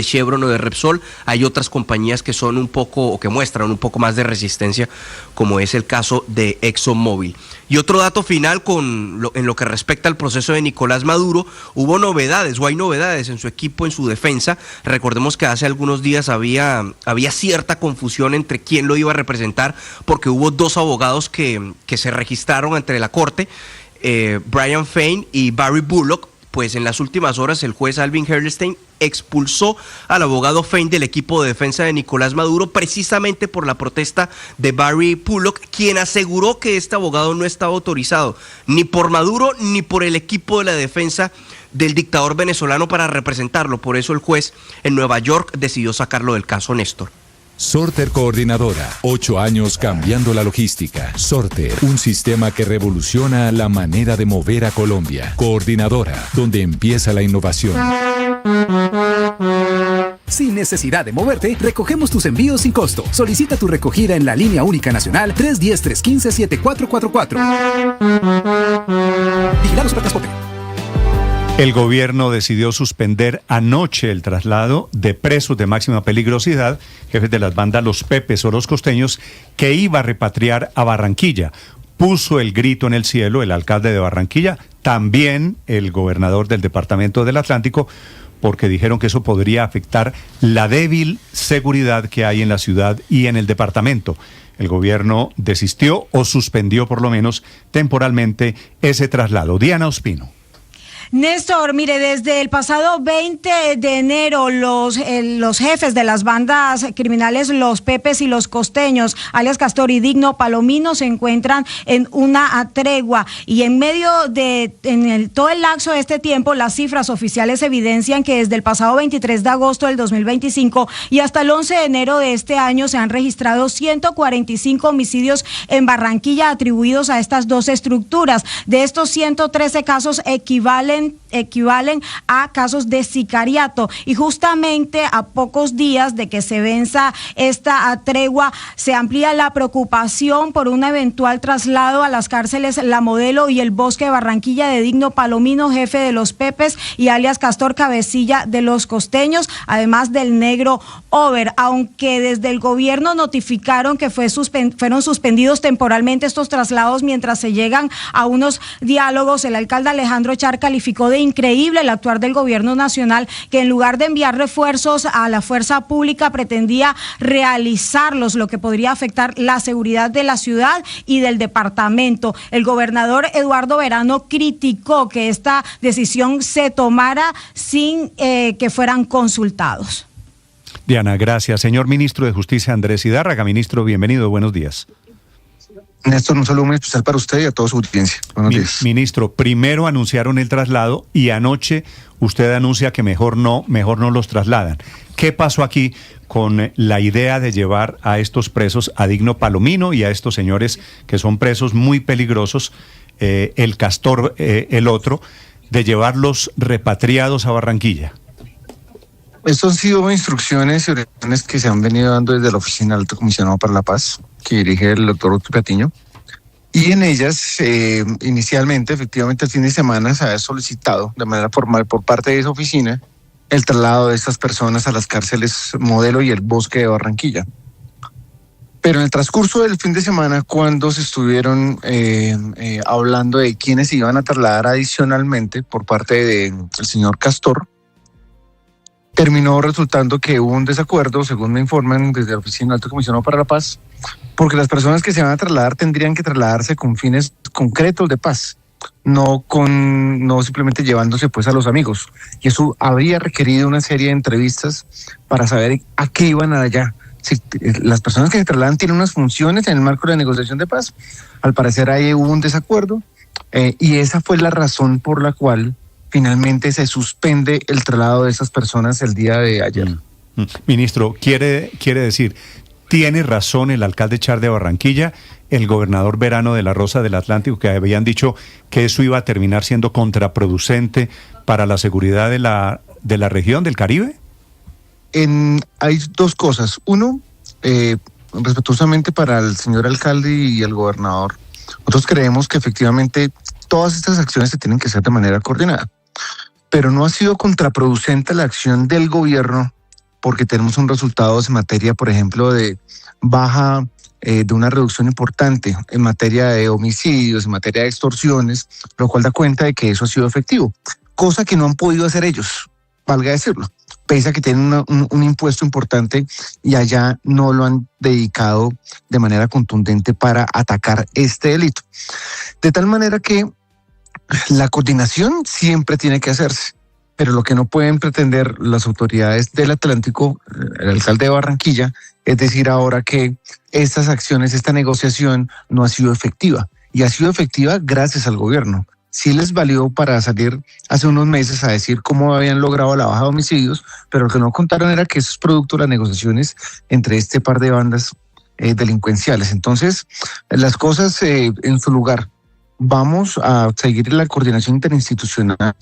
Chevron o de Repsol. Hay otras compañías que son un poco, o que muestran un poco más de resistencia, como es el caso de ExxonMobil. Y otro dato final en lo que respecta al proceso de Nicolás Maduro: hubo novedades, o hay novedades en su equipo, en su defensa. Recordemos que hace algunos días había cierta confusión entre quién lo iba a representar, porque hubo dos abogados que se registraron ante la corte, Brian Fein y Barry Bullock. Pues en las últimas horas el juez Alvin Herrstein expulsó al abogado Fein del equipo de defensa de Nicolás Maduro, precisamente por la protesta de Barry Bullock, quien aseguró que este abogado no estaba autorizado ni por Maduro ni por el equipo de la defensa del dictador venezolano para representarlo. Por eso el juez en Nueva York decidió sacarlo del caso. Néstor. Sorter Coordinadora, 8 años cambiando la logística. Sorter, un sistema que revoluciona la manera de mover a Colombia. Coordinadora, donde empieza la innovación. Sin necesidad de moverte, recogemos tus envíos sin costo. Solicita tu recogida en la línea única nacional 310-315-7444. Vigilado Supertransporte. El gobierno decidió suspender anoche el traslado de presos de máxima peligrosidad, jefes de las bandas Los Pepes o Los Costeños, que iba a repatriar a Barranquilla. Puso el grito en el cielo el alcalde de Barranquilla, también el gobernador del departamento del Atlántico, porque dijeron que eso podría afectar la débil seguridad que hay en la ciudad y en el departamento. El gobierno desistió o suspendió por lo menos temporalmente ese traslado. Diana Ospino. Néstor, mire, desde el pasado 20 de enero los jefes de las bandas criminales Los Pepes y Los Costeños, alias Castor y Digno Palomino, se encuentran en una tregua, y en medio de todo el lapso de este tiempo, las cifras oficiales evidencian que desde el pasado 23 de agosto del 2025 y hasta el 11 de enero de este año se han registrado 145 homicidios en Barranquilla atribuidos a estas dos estructuras. De estos 113 casos equivalen a casos de sicariato, y justamente a pocos días de que se venza esta tregua se amplía la preocupación por un eventual traslado a las cárceles La Modelo y El Bosque de Barranquilla de Digno Palomino, jefe de Los Pepes, y alias Castor, cabecilla de Los Costeños, además del negro Over. Aunque desde el gobierno notificaron que fueron suspendidos temporalmente estos traslados mientras se llegan a unos diálogos, el alcalde Alejandro Char calificó de increíble el actuar del gobierno nacional, que en lugar de enviar refuerzos a la fuerza pública pretendía realizarlos, lo que podría afectar la seguridad de la ciudad y del departamento. El gobernador Eduardo Verano criticó que esta decisión se tomara sin que fueran consultados. Diana, gracias. Señor ministro de Justicia, Andrés Hidárraga. Ministro, bienvenido, buenos días. Néstor, un saludo muy especial para usted y a toda su audiencia. Buenos días. Ministro, primero anunciaron el traslado y anoche usted anuncia que mejor no los trasladan. ¿Qué pasó aquí con la idea de llevar a estos presos, a Digno Palomino y a estos señores que son presos muy peligrosos, el Castor, el otro, de llevarlos repatriados a Barranquilla? Estos han sido instrucciones y órdenes que se han venido dando desde la Oficina del Alto Comisionado para la Paz, que dirige el doctor Otto Patiño. Y en ellas, inicialmente, efectivamente, el fin de semana se había solicitado de manera formal por parte de esa oficina el traslado de estas personas a las cárceles Modelo y el Bosque de Barranquilla. Pero en el transcurso del fin de semana, cuando se estuvieron hablando de quiénes se iban a trasladar adicionalmente por parte del señor Castor, terminó resultando que hubo un desacuerdo, según me informan desde la Oficina del Alto Comisionado para la Paz, porque las personas que se van a trasladar tendrían que trasladarse con fines concretos de paz, no simplemente llevándose pues a los amigos. Y eso habría requerido una serie de entrevistas para saber a qué iban allá. Si las personas que se trasladan tienen unas funciones en el marco de la negociación de paz, al parecer ahí hubo un desacuerdo, y esa fue la razón por la cual finalmente se suspende el traslado de esas personas el día de ayer. Ministro, quiere decir, tiene razón el alcalde Char de Barranquilla, el gobernador Verano de la Rosa del Atlántico, que habían dicho que eso iba a terminar siendo contraproducente para la seguridad de la región del Caribe. Hay dos cosas. Uno, respetuosamente para el señor alcalde y el gobernador, nosotros creemos que efectivamente todas estas acciones se tienen que hacer de manera coordinada. Pero no ha sido contraproducente la acción del gobierno porque tenemos un resultado en materia, por ejemplo, de baja, de una reducción importante en materia de homicidios, en materia de extorsiones, lo cual da cuenta de que eso ha sido efectivo, cosa que no han podido hacer ellos, valga decirlo, pese a que tienen un impuesto importante y allá no lo han dedicado de manera contundente para atacar este delito. De tal manera que la coordinación siempre tiene que hacerse, pero lo que no pueden pretender las autoridades del Atlántico, el alcalde de Barranquilla, es decir ahora que estas acciones, esta negociación no ha sido efectiva, y ha sido efectiva gracias al gobierno. Sí les valió para salir hace unos meses a decir cómo habían logrado la baja de homicidios, pero lo que no contaron era que eso es producto de las negociaciones entre este par de bandas delincuenciales. Entonces, las cosas en su lugar. Vamos a seguir la coordinación interinstitucional.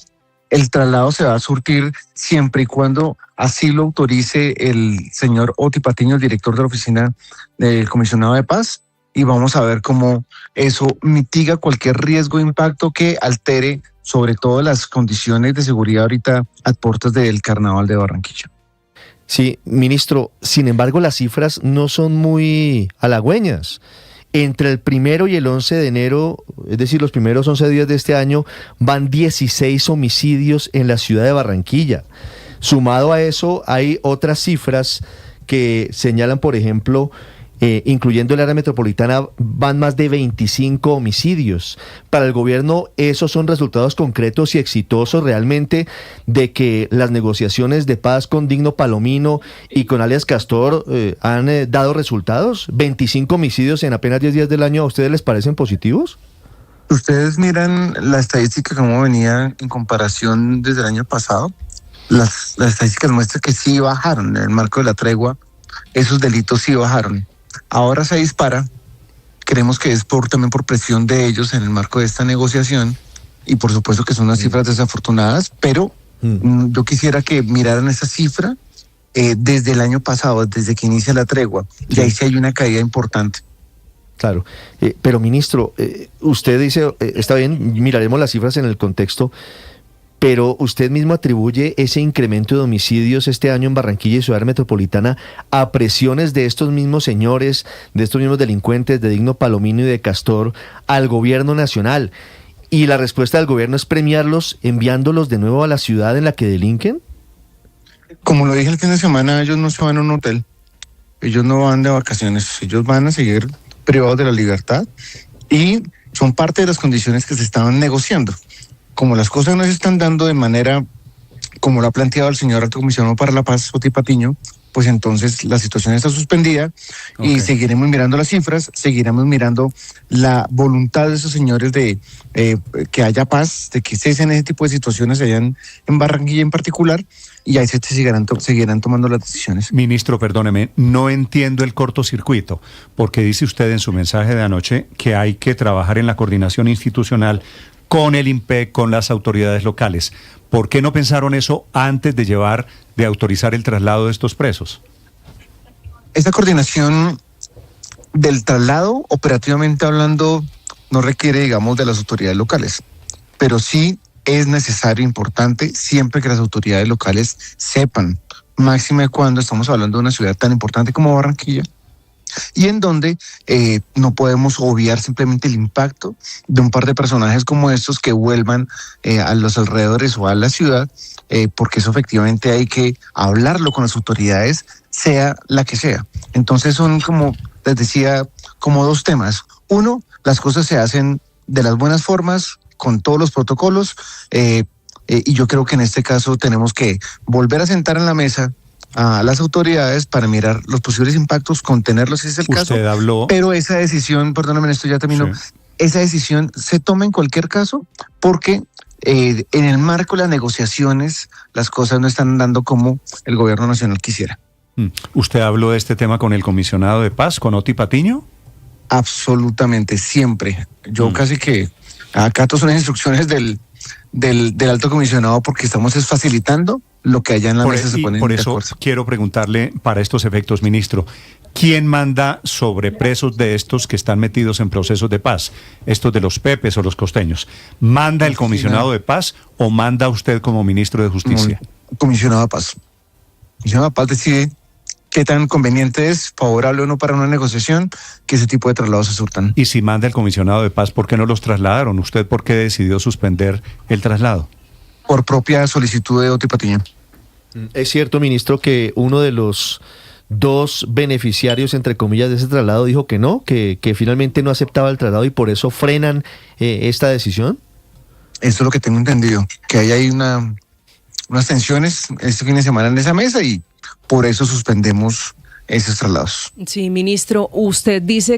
El traslado se va a surtir siempre y cuando así lo autorice el señor Oti Patiño, el director de la Oficina del Comisionado de Paz, y vamos a ver cómo eso mitiga cualquier riesgo o impacto que altere sobre todo las condiciones de seguridad ahorita a puertas del Carnaval de Barranquilla. Sí, ministro, sin embargo las cifras no son muy halagüeñas. Entre el 1 y el 11 de enero, es decir, los primeros 11 días de este año, van 16 homicidios en la ciudad de Barranquilla. Sumado a eso, hay otras cifras que señalan, por ejemplo, incluyendo el área metropolitana, van más de 25 homicidios. Para el gobierno, esos son resultados concretos y exitosos realmente de que las negociaciones de paz con Digno Palomino y con alias Castor han dado resultados. 25 homicidios en apenas 10 días del año, ¿a ustedes les parecen positivos? Ustedes miran la estadística cómo venía en comparación desde el año pasado. Las estadísticas muestran que sí bajaron en el marco de la tregua, esos delitos sí bajaron. Ahora se dispara, creemos que es también por presión de ellos en el marco de esta negociación, y por supuesto que son unas cifras desafortunadas, pero yo quisiera que miraran esa cifra desde el año pasado, desde que inicia la tregua, y ahí sí hay una caída importante. Claro, pero ministro, usted dice, está bien, miraremos las cifras en el contexto, pero usted mismo atribuye ese incremento de homicidios este año en Barranquilla y Ciudad Metropolitana a presiones de estos mismos señores, de estos mismos delincuentes, de Digno Palomino y de Castor, al gobierno nacional. ¿Y la respuesta del gobierno es premiarlos enviándolos de nuevo a la ciudad en la que delinquen? Como lo dije el fin de semana, ellos no se van a un hotel, ellos no van de vacaciones, ellos van a seguir privados de la libertad y son parte de las condiciones que se estaban negociando. Como las cosas no se están dando de manera como lo ha planteado el señor Alto Comisionado para la Paz, Oti Patiño, pues entonces la situación está suspendida y seguiremos mirando las cifras, seguiremos mirando la voluntad de esos señores de que haya paz, de que cesen ese tipo de situaciones allá en Barranquilla en particular, y ahí se seguirán tomando las decisiones. Ministro, perdóneme, no entiendo el cortocircuito, porque dice usted en su mensaje de anoche que hay que trabajar en la coordinación institucional con el INPEC, con las autoridades locales. ¿Por qué no pensaron eso antes de autorizar el traslado de estos presos? Esta coordinación del traslado, operativamente hablando, no requiere, digamos, de las autoridades locales, pero sí es necesario, importante, siempre que las autoridades locales sepan, máxime cuando estamos hablando de una ciudad tan importante como Barranquilla, y en donde no podemos obviar simplemente el impacto de un par de personajes como estos que vuelvan a los alrededores o a la ciudad, porque eso efectivamente hay que hablarlo con las autoridades, sea la que sea. Entonces son, como les decía, como dos temas. Uno, las cosas se hacen de las buenas formas, con todos los protocolos, y yo creo que en este caso tenemos que volver a sentar en la mesa a las autoridades para mirar los posibles impactos, contenerlos si es el caso. Pero esa decisión, perdóname, esto ya terminó, esa decisión se toma en cualquier caso porque en el marco de las negociaciones las cosas no están dando como el gobierno nacional quisiera. ¿Usted habló de este tema con el comisionado de paz, con Oti Patiño? Absolutamente, siempre. Yo casi que acato son las instrucciones del alto comisionado porque estamos facilitando lo que allá en la mesa se pone. Por eso quiero preguntarle para estos efectos, ministro, ¿quién manda sobre presos de estos que están metidos en procesos de paz? Estos de los pepes o los costeños. ¿Manda el comisionado de paz o manda usted como ministro de Justicia? Comisionado de paz. El comisionado de paz decide qué tan conveniente es, favorable o no para una negociación, que ese tipo de traslados se surtan. Y si manda el comisionado de paz, ¿por qué no los trasladaron? ¿Usted por qué decidió suspender el traslado? Por propia solicitud de Oti Patiño. Es cierto, ministro, que uno de los dos beneficiarios, entre comillas, de ese traslado dijo que no, que finalmente no aceptaba el traslado y por eso frenan esta decisión. Eso es lo que tengo entendido, que ahí hay unas tensiones este fin de semana en esa mesa y por eso suspendemos esos traslados. Sí, ministro, usted dice